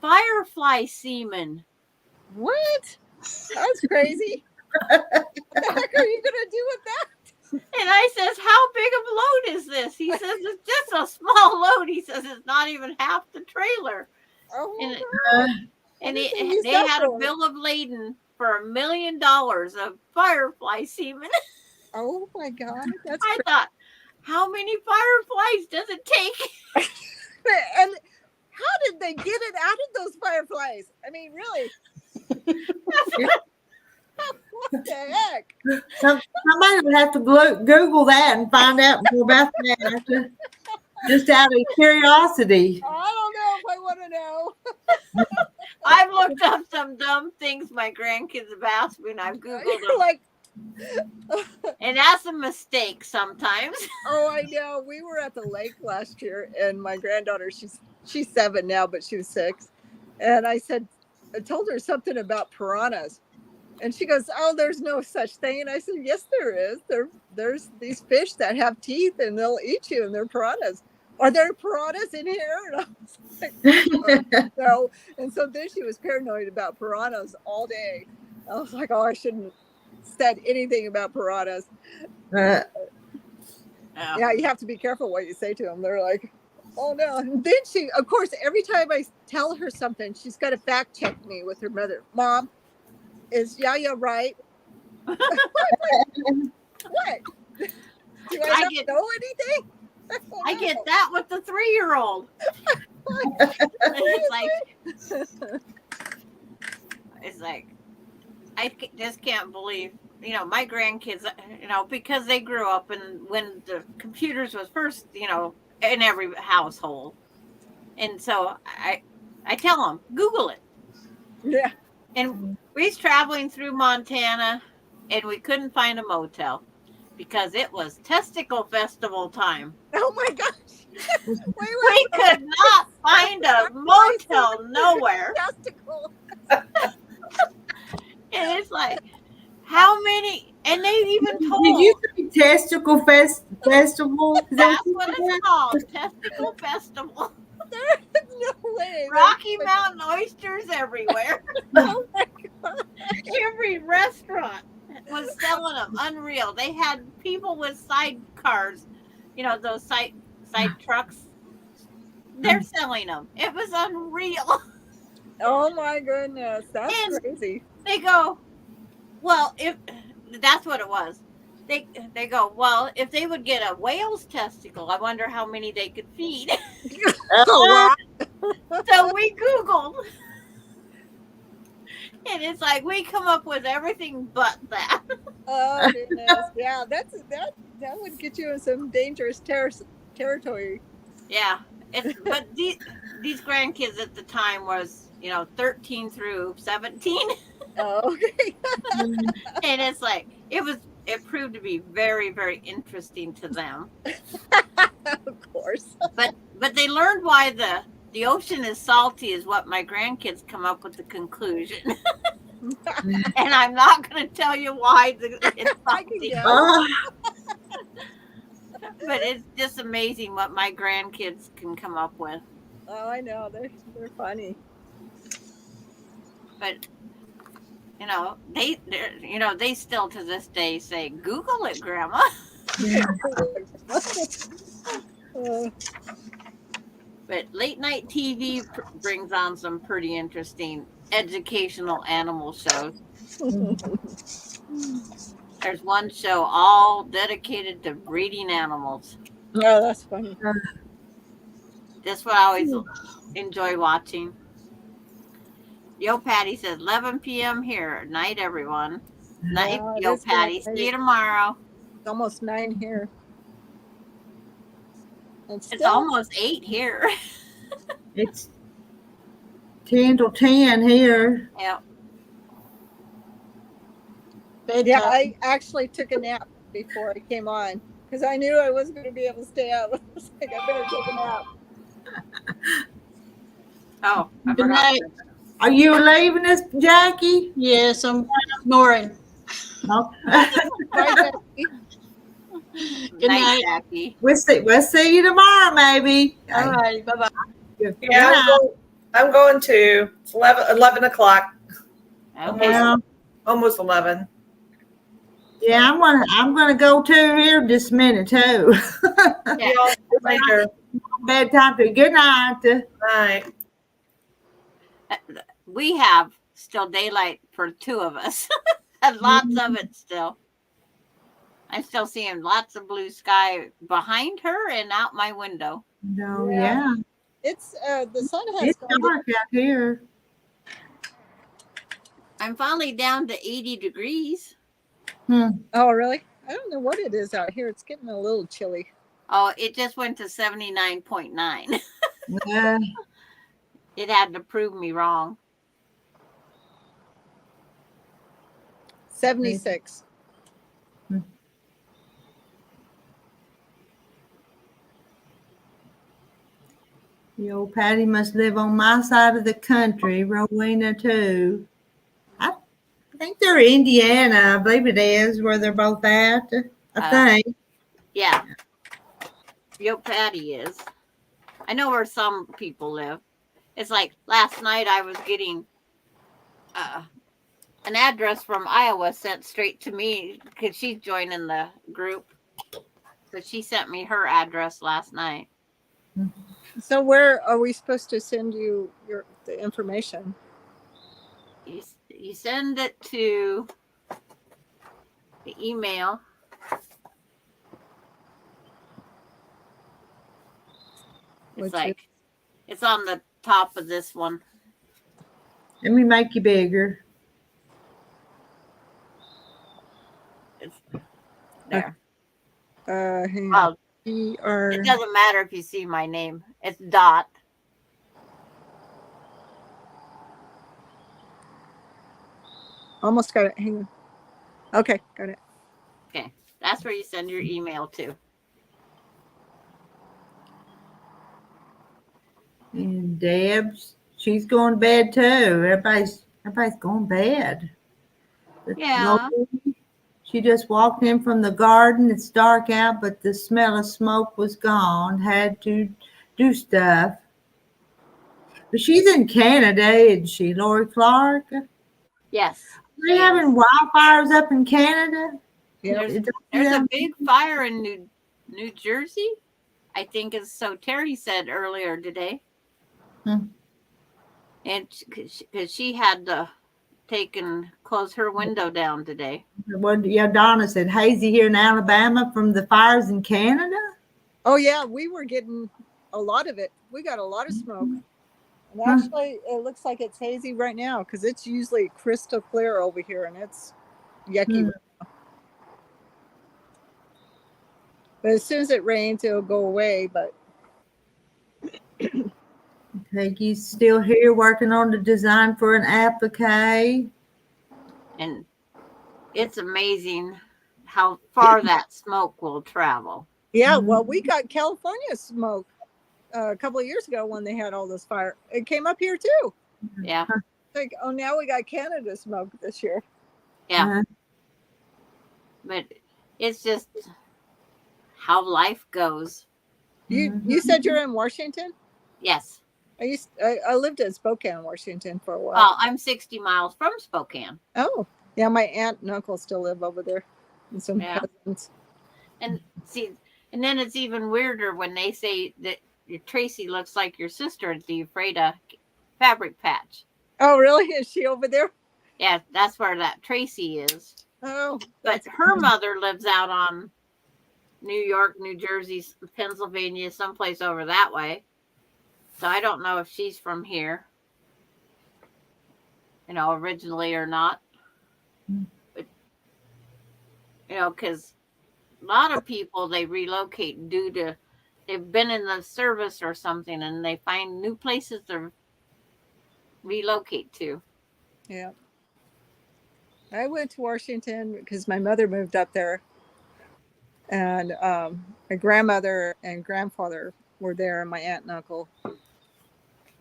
Firefly semen. What? That's crazy. What the heck are you going to do with that? And I says, how big of a load is this? He says, it's just a small load. He says, it's not even half the trailer. Oh, and they had a bill of lading for $1 million of firefly semen. Oh my God. I thought, how many fireflies does it take? And how did they get it out of those fireflies? I mean, really? What the heck? Somebody would have to Google that and find out more about that. Just out of curiosity. I don't know if I want to know. I've looked up some dumb things my grandkids have asked me, and I've Googled them. Like, and that's a mistake sometimes. oh, I know. We were at the lake last year, and my granddaughter, she's 7 now, but she was 6. And I told her something about piranhas. And she goes, oh, there's no such thing. And I said, yes, there is. There's these fish that have teeth, and they'll eat you, and they're piranhas. Are there piranhas in here? And I was like, no. And so then she was paranoid about piranhas all day. I was like, oh, I shouldn't said anything about piranhas. Yeah, you have to be careful what you say to them. They're like, oh no. And then she, of course, every time I tell her something, she's got to fact check me with her mother. Mom, is Yaya right? What? Do I not know anything? I get that with the 3-year-old. It's like, I just can't believe, my grandkids, because they grew up when the computers was first, in every household. And so I tell them, Google it. Yeah. And we was traveling through Montana, and we couldn't find a motel because it was testicle festival time. Oh my gosh. We could not find a motel nowhere. Testicle. And it's like, how many? And they even told. Did you say testicle festival? That's what it's called, testicle festival. There's no way. Rocky Mountain oysters everywhere. Oh my God. Every restaurant was selling them. Unreal. They had people with side cars, those side trucks they're selling them. It was unreal. Oh my goodness, that's And crazy. they go, well, if that's what it was. They go, well, if they would get a whale's testicle, I wonder how many they could feed. Oh, wow. So we Googled. And it's like we come up with everything but that. Oh goodness, yeah, that would get you in some dangerous territory. Yeah. But these grandkids at the time was, 13 through 17. Oh, okay. And it's like it proved to be very, very interesting to them. Of course. But they learned why the ocean is salty is what my grandkids come up with the conclusion. And I'm not going to tell you why it's I can salty. guess. Oh, But it's just amazing what my grandkids can come up with. Oh, I know, they're funny. But they still to this day say, Google it, Grandma. Uh, But late night TV brings on some pretty interesting educational animal shows. There's one show all dedicated to breeding animals. oh, that's funny. This one I always enjoy watching. Yo Patty says 11 p.m. here. Night, everyone. Night, Wow, Yo that's Patty. good. See you tomorrow. It's almost 9 here. And It's still, almost 8 here. it's 10 till 10 here. Yeah. yeah, I actually took a nap before I came on because I knew I wasn't going to be able to stay up. I was like, I better take a nap. Oh, I Good forgot. night. Are you leaving us, Jackie? Yes, I'm snoring. No. Bye, Jackie. Good night. Jackie. We'll see you tomorrow, maybe. All right. Bye bye. Good Yeah, night. I'm going to. It's 11 o'clock, Okay. Well, almost 11. yeah, I'm gonna go too here just a minute too. Yeah. Y'all, later. Bedtime too. Good night. Night. We have still daylight for 2 of us. And lots of it still. I'm still seeing lots of blue sky behind her and out my window. No, Yeah. yeah. It's the sun has It's gone down. dark out here. I'm finally down to 80 degrees. Oh, really? I don't know what it is out here. It's getting a little chilly. Oh, it just went to 79.9. Yeah. It had to prove me wrong. 76. The old Patty must live on my side of the country, Rowena too. I think they're Indiana, I believe it is, where they're both at. I think. Yeah. Yo Patty is. I know where some people live. It's like last night I was getting an address from Iowa sent straight to me because she's joining the group. So she sent me her address last night. So where are we supposed to send you the information? You send it to the email. Which It's like it's on the top of this one. Let me make you bigger. It's there. Hang on. Well, ER. it doesn't matter if you see my name. It's Dot. Almost got it. Hang on. Okay, got it. Okay, that's where you send your email to. And Deb's, she's going to bed too. Everybody's going to bed. But Yeah. She just walked in from the garden. It's dark out, but the smell of smoke was gone. Had to do stuff. But she's in Canada, isn't she, Lori Clark? Yes. Are they having wildfires up in Canada? Yeah. There's a big fire in New Jersey I think is so Terry said earlier today. Hmm. And because she had to take and close her window down today. Well, yeah, Donna said hazy here in Alabama from the fires in Canada. Oh yeah, we were getting a lot of it. We got a lot of smoke. And Huh. actually, it looks like it's hazy right now because it's usually crystal clear over here, and it's yucky. Hmm. But as soon as it rains, it'll go away. But Peggy's still here working on the design for an applique. And it's amazing how far that smoke will travel. yeah, well, we got California smoke a couple of years ago when they had all this fire. It came up here too. Yeah. Like, oh, now we got Canada smoke this year. Yeah. But it's just how life goes. You said you're in Washington? Yes. I lived in Spokane, Washington for a while. Well, I'm 60 miles from Spokane. Oh, yeah, my aunt and uncle still live over there, and some Yeah. cousins. And see, and then it's even weirder when they say that your Tracy looks like your sister at the Ephrata Fabric Patch. Oh, really? Is she over there? Yeah, that's where that Tracy is. Oh, But her mother lives out on New York, New Jersey, Pennsylvania, someplace over that way. So I don't know if she's from here, originally or not. But, because a lot of people, they relocate due to they've been in the service or something and they find new places to relocate to. yeah. I went to Washington because my mother moved up there, and my grandmother and grandfather were there, and my aunt and uncle.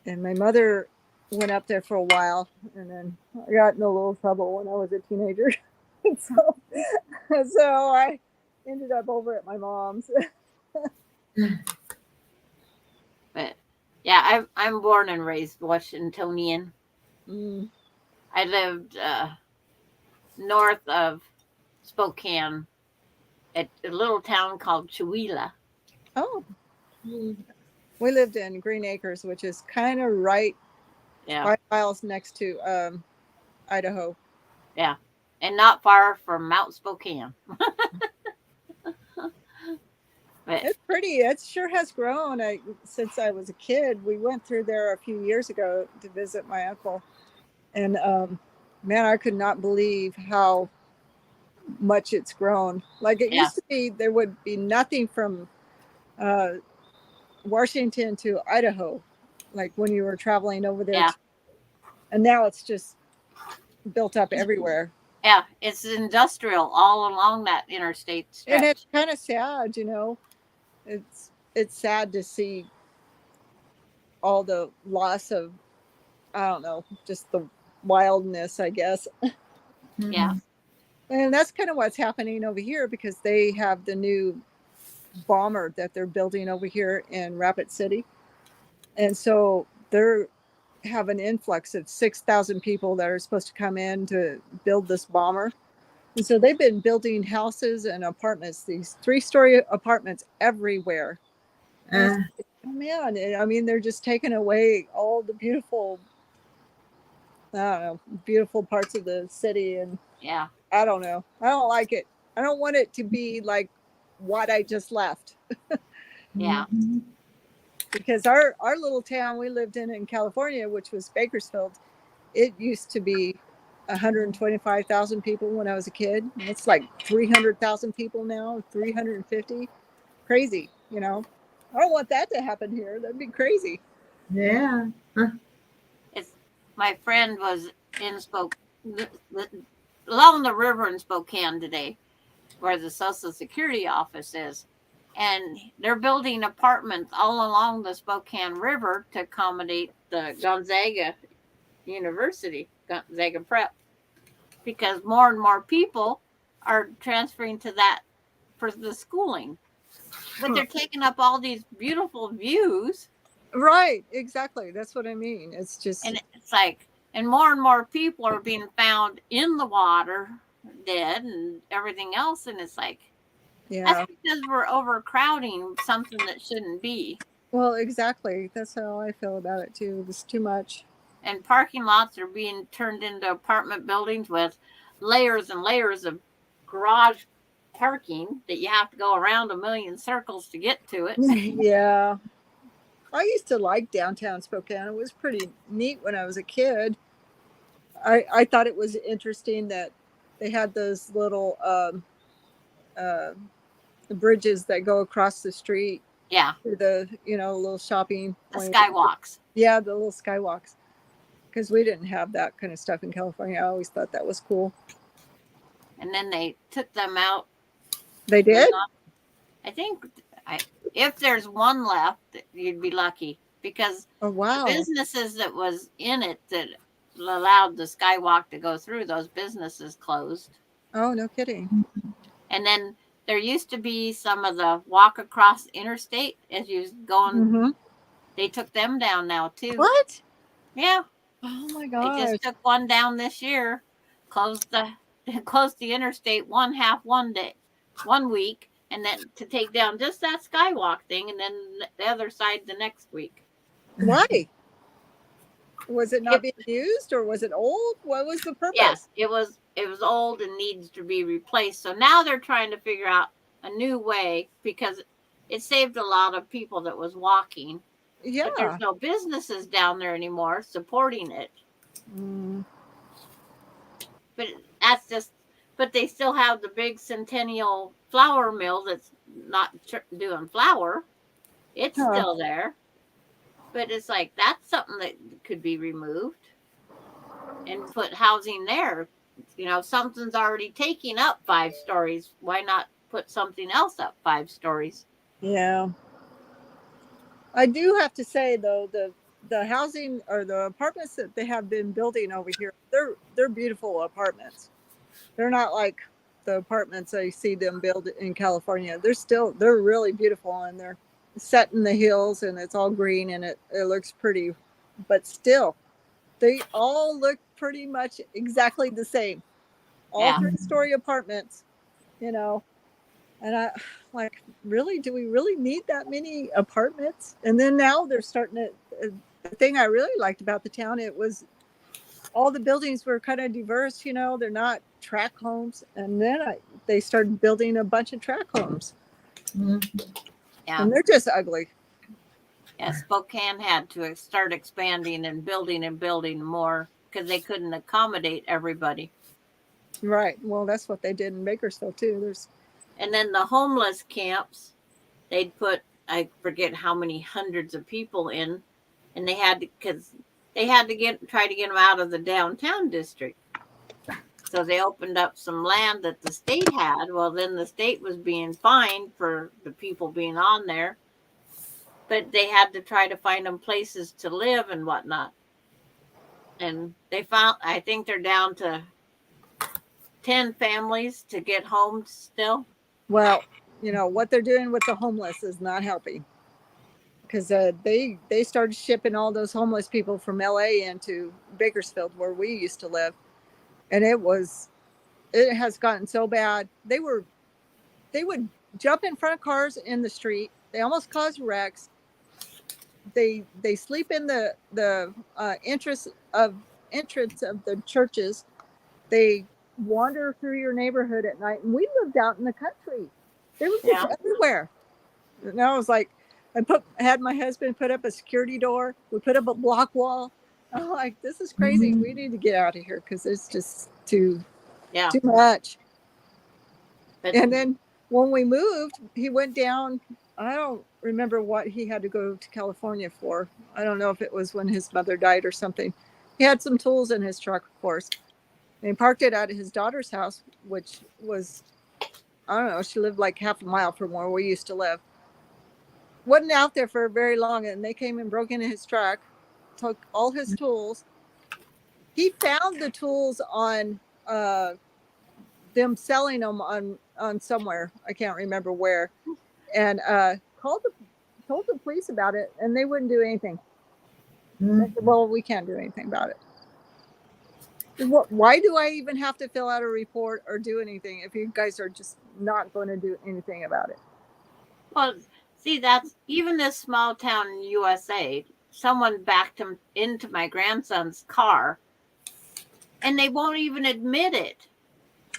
And my mother went up there for a while, and then I got in a little trouble when I was a teenager. so I ended up over at my mom's. But yeah, I'm born and raised Washingtonian. Mm. I lived north of Spokane at a little town called Chewelah. Oh, we lived in Green Acres, which is kind of right 5 miles next to Idaho. Yeah, and not far from Mount Spokane. But It's pretty. It sure has grown. Since I was a kid, we went through there a few years ago to visit my uncle, and man, I could not believe how much it's grown. Like it used to be, there would be nothing from Washington to Idaho, like when you were traveling over there. Yeah. And now it's just built up everywhere. Yeah, it's industrial all along that interstate stretch. And it's kind of sad, It's sad to see all the loss of, I don't know, just the wildness, I guess. Yeah. And that's kind of what's happening over here because they have the new bomber that they're building over here in Rapid City. And so they're have an influx of 6,000 people that are supposed to come in to build this bomber. And so they've been building houses and apartments, these 3-story apartments everywhere. Oh man, I mean, they're just taking away all the beautiful, I don't know, beautiful parts of the city. And yeah, I don't know. I don't like it. I don't want it to be like what I just left. Yeah. Because our little town we lived in California, which was Bakersfield, it used to be 125,000 people when I was a kid. It's like 300,000 people now, 350. Crazy, I don't want that to happen here. That'd be crazy. Yeah. It's my friend was in along the river in Spokane today, where the Social Security office is. And they're building apartments all along the Spokane River to accommodate the Gonzaga University, Gonzaga Prep, because more and more people are transferring to that for the schooling. But they're taking up all these beautiful views. Right, exactly. That's what I mean. It's just... And it's like, and more people are being found in the water, dead and everything else. And it's like, Yeah. That's because we're overcrowding something that shouldn't be. Well, exactly. That's how I feel about it too. It's too much. And parking lots are being turned into apartment buildings with layers and layers of garage parking that you have to go around a million circles to get to it. Yeah. I used to like downtown Spokane. It was pretty neat when I was a kid. I thought it was interesting that they had those little uh, bridges that go across the street Yeah, to the, little shopping. the skywalks. Yeah, the little skywalks. Because we didn't have that kind of stuff in California. I always thought that was cool. And then they took them out. They did? I think if there's one left, you'd be lucky because Oh, wow. the businesses that was in it that allowed the skywalk to go through, those businesses closed. Oh, no kidding. And then there used to be some of the walk across interstate as you was going. Mm-hmm. They took them down now too. What? Yeah, Oh, my they gosh. just took one down this year. Closed the interstate one day, 1 week, and then to take down just that skywalk thing, and then the other side the next week. Why? Was it not being used or was it old? What was the purpose? Yes, it was old and needs to be replaced. So now they're trying to figure out a new way because it saved a lot of people that was walking. Yeah. But there's no businesses down there anymore supporting it. Mm. But that's just. But they still have the big Centennial flour mill that's not doing flour. It's still there. But it's like that's something that could be removed and put housing there. Something's already taking up 5 stories. Why not put something else up 5 stories? Yeah. I do have to say though, the housing or the apartments that they have been building over here, they're beautiful apartments. They're not like the apartments I see them build in California. They're really beautiful and they're set in the hills and it's all green and it looks pretty, but still they all look pretty much exactly the same. All Yeah. 3-story apartments, and I like, really, do we really need that many apartments? And then now they're starting to, the thing I really liked about the town, it was all the buildings were kind of diverse, they're not tract homes. And then they started building a bunch of tract homes. Yeah. And they're just ugly. Yeah, Spokane had to start expanding and building more because they couldn't accommodate everybody. Right. Well, that's what they did in Bakersfield too. And then the homeless camps, they'd put, I forget how many hundreds of people in, and they had to try to get them out of the downtown district. So they opened up some land that the state had. Well, then the state was being fined for the people being on there. But they had to try to find them places to live and whatnot. And I think they're down to 10 families to get homes still. Well, what they're doing with the homeless is not helping. Because they started shipping all those homeless people from LA into Bakersfield where we used to live. And it has gotten so bad. They would jump in front of cars in the street. They almost caused wrecks. They sleep in the entrance of the churches. They wander through your neighborhood at night. And we lived out in the country. They were just everywhere. And I was like, I had my husband put up a security door. We put up a block wall. I'm like, this is crazy. We need to get out of here because it's just too much. And then when we moved, he went down. I don't remember what he had to go to California for. I don't know if it was when his mother died or something. He had some tools in his truck, of course. And he parked it at his daughter's house, which was, I don't know, she lived like half a mile from where we used to live. Wasn't out there for very long, and they came and broke into his truck, took all his tools. He found the tools on them selling them on somewhere. I can't remember where. And told the police about it, and they wouldn't do anything. They said, well, we can't do anything about it. Why do I even have to fill out a report or do anything if you guys are just not going to do anything about it? Well, see, that's even this small town in USA. Someone backed him into my grandson's car, and they won't even admit it.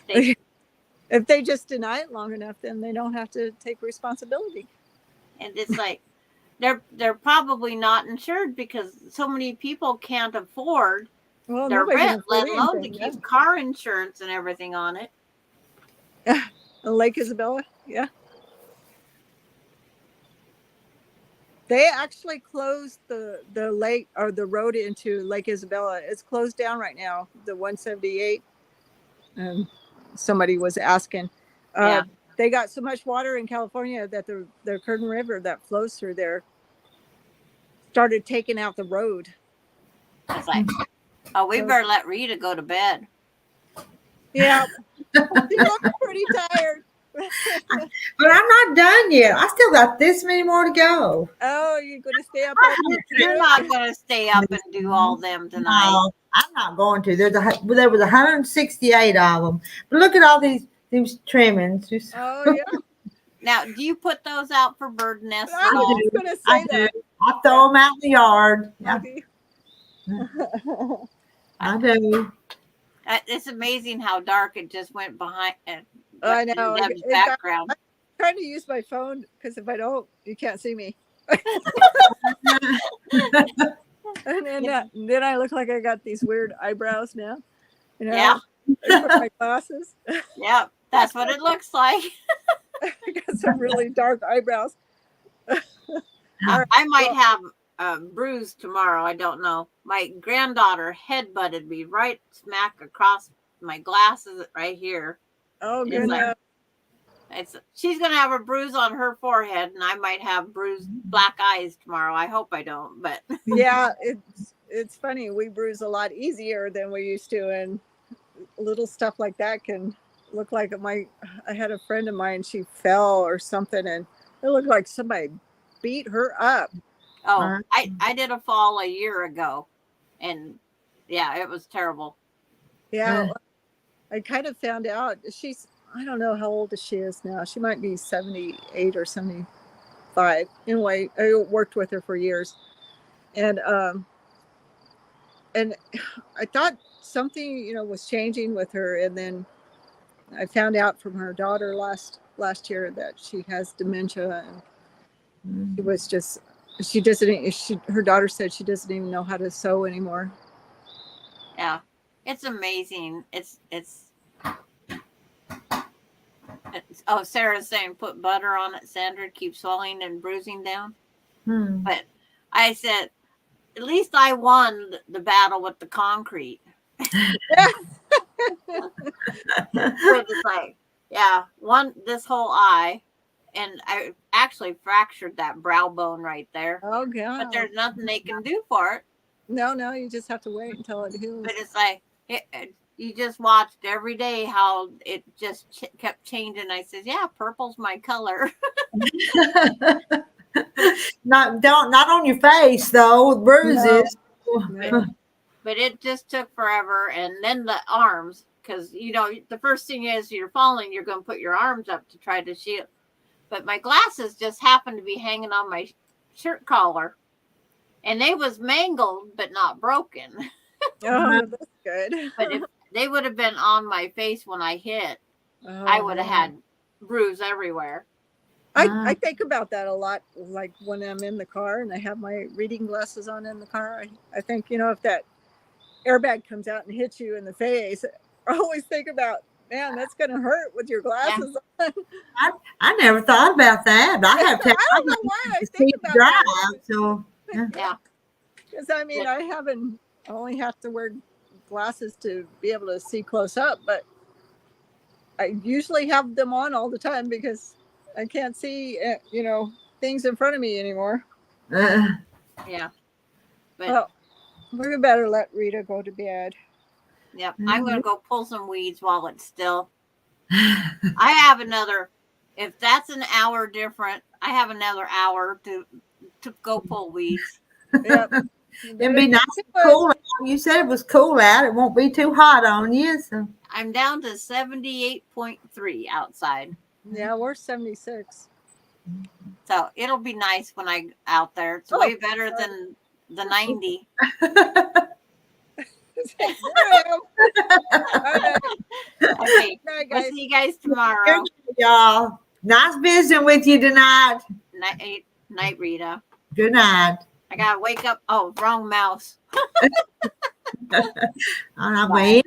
They, If they just deny it long enough, then they don't have to take responsibility. and it's like they're probably not insured because so many people can't afford Well, their nobody can rent, let afford alone to anything, keep car insurance and everything on it. yeah. Lake Isabella, yeah. They actually closed the lake or the road into Lake Isabella. It's closed down right now, the 178. And somebody was asking. Yeah. They got so much water in California that the Curtin River that flows through there started taking out the road. It's like, oh, we better let Rita go to bed. Yeah, she looks pretty tired. But I'm not done yet. I still got this many more to go. Oh, you're going to stay up all night? You're not going to stay up and do all them tonight. No, I'm not going to. There was 168 of them. But look at all these trimmings. Oh, yeah. Now, do you put those out for bird nests I at all? was going to I say do. that. I throw them out in the yard. Yeah, Okay. I do. It's amazing how dark it just went behind. I know. in Deb's background. I'm trying to use my phone because if I don't, you can't see me. And then I look like I got these weird eyebrows now. You know, Yeah. I put my glasses. Yep, that's what it looks like. I got some really dark eyebrows. I might have a bruise tomorrow. I don't know. My granddaughter headbutted me right smack across my glasses right here. Oh, It's good. like- She's gonna have a bruise on her forehead, and I might have bruised black eyes tomorrow. I hope I don't, but Yeah, it's funny. We bruise a lot easier than we used to, and little stuff like that can look like I had a friend of mine. She fell or something, and it looked like somebody beat her up. oh, I did a fall a year ago, and yeah, it was terrible. Yeah, I kind of found out I don't know how old she is now. She might be 78 or 75. Anyway, I worked with her for years. And I thought something, was changing with her. And then I found out from her daughter last year that she has dementia. And her daughter said she doesn't even know how to sew anymore. Yeah, it's amazing. Oh, Sarah's saying put butter on it, Sandra. Keep swelling and bruising down. But I said, at least I won the battle with the concrete. It's like, yeah, this whole eye, and I actually fractured that brow bone right there. Oh, God. But there's nothing they can do for it. No, you just have to wait until it heals. But it's like, you just watched every day how it just kept changing. I said, yeah, purple's my color. Not on your face though, with bruises. No. But it just took forever. And then the arms, because, the first thing is you're falling, you're going to put your arms up to try to shield. But my glasses just happened to be hanging on my shirt collar. And they was mangled, but not broken. Oh, that's good. But if they would have been on my face when I hit, I would have had bruise everywhere. I think about that a lot, like when I'm in the car and I have my reading glasses on in the car. I think, if that airbag comes out and hits you in the face, I always think about, man, that's going to hurt with your glasses on. I never thought about that. I have to. I don't know why I think about that. So Yeah. Because I only have to wear glasses to be able to see close up, but I usually have them on all the time because I can't see, things in front of me anymore. Yeah. But Well, we better let Rita go to bed. yeah, I'm going to go pull some weeds while it's still. I have if that's an hour different, I have another hour to go pull weeds. Yep. It'd be nice and cool out. You said it was cool out. It won't be too hot on you. So I'm down to 78.3 outside. Yeah, we're 76. So it'll be nice when I out there. It's Oh, way better than the 90. All right. Okay. Night, We'll guys. see you guys tomorrow. Good night, y'all. Nice visiting with you tonight. Night, Rita. Good night. I gotta wake up. Oh, wrong mouse. All right, well,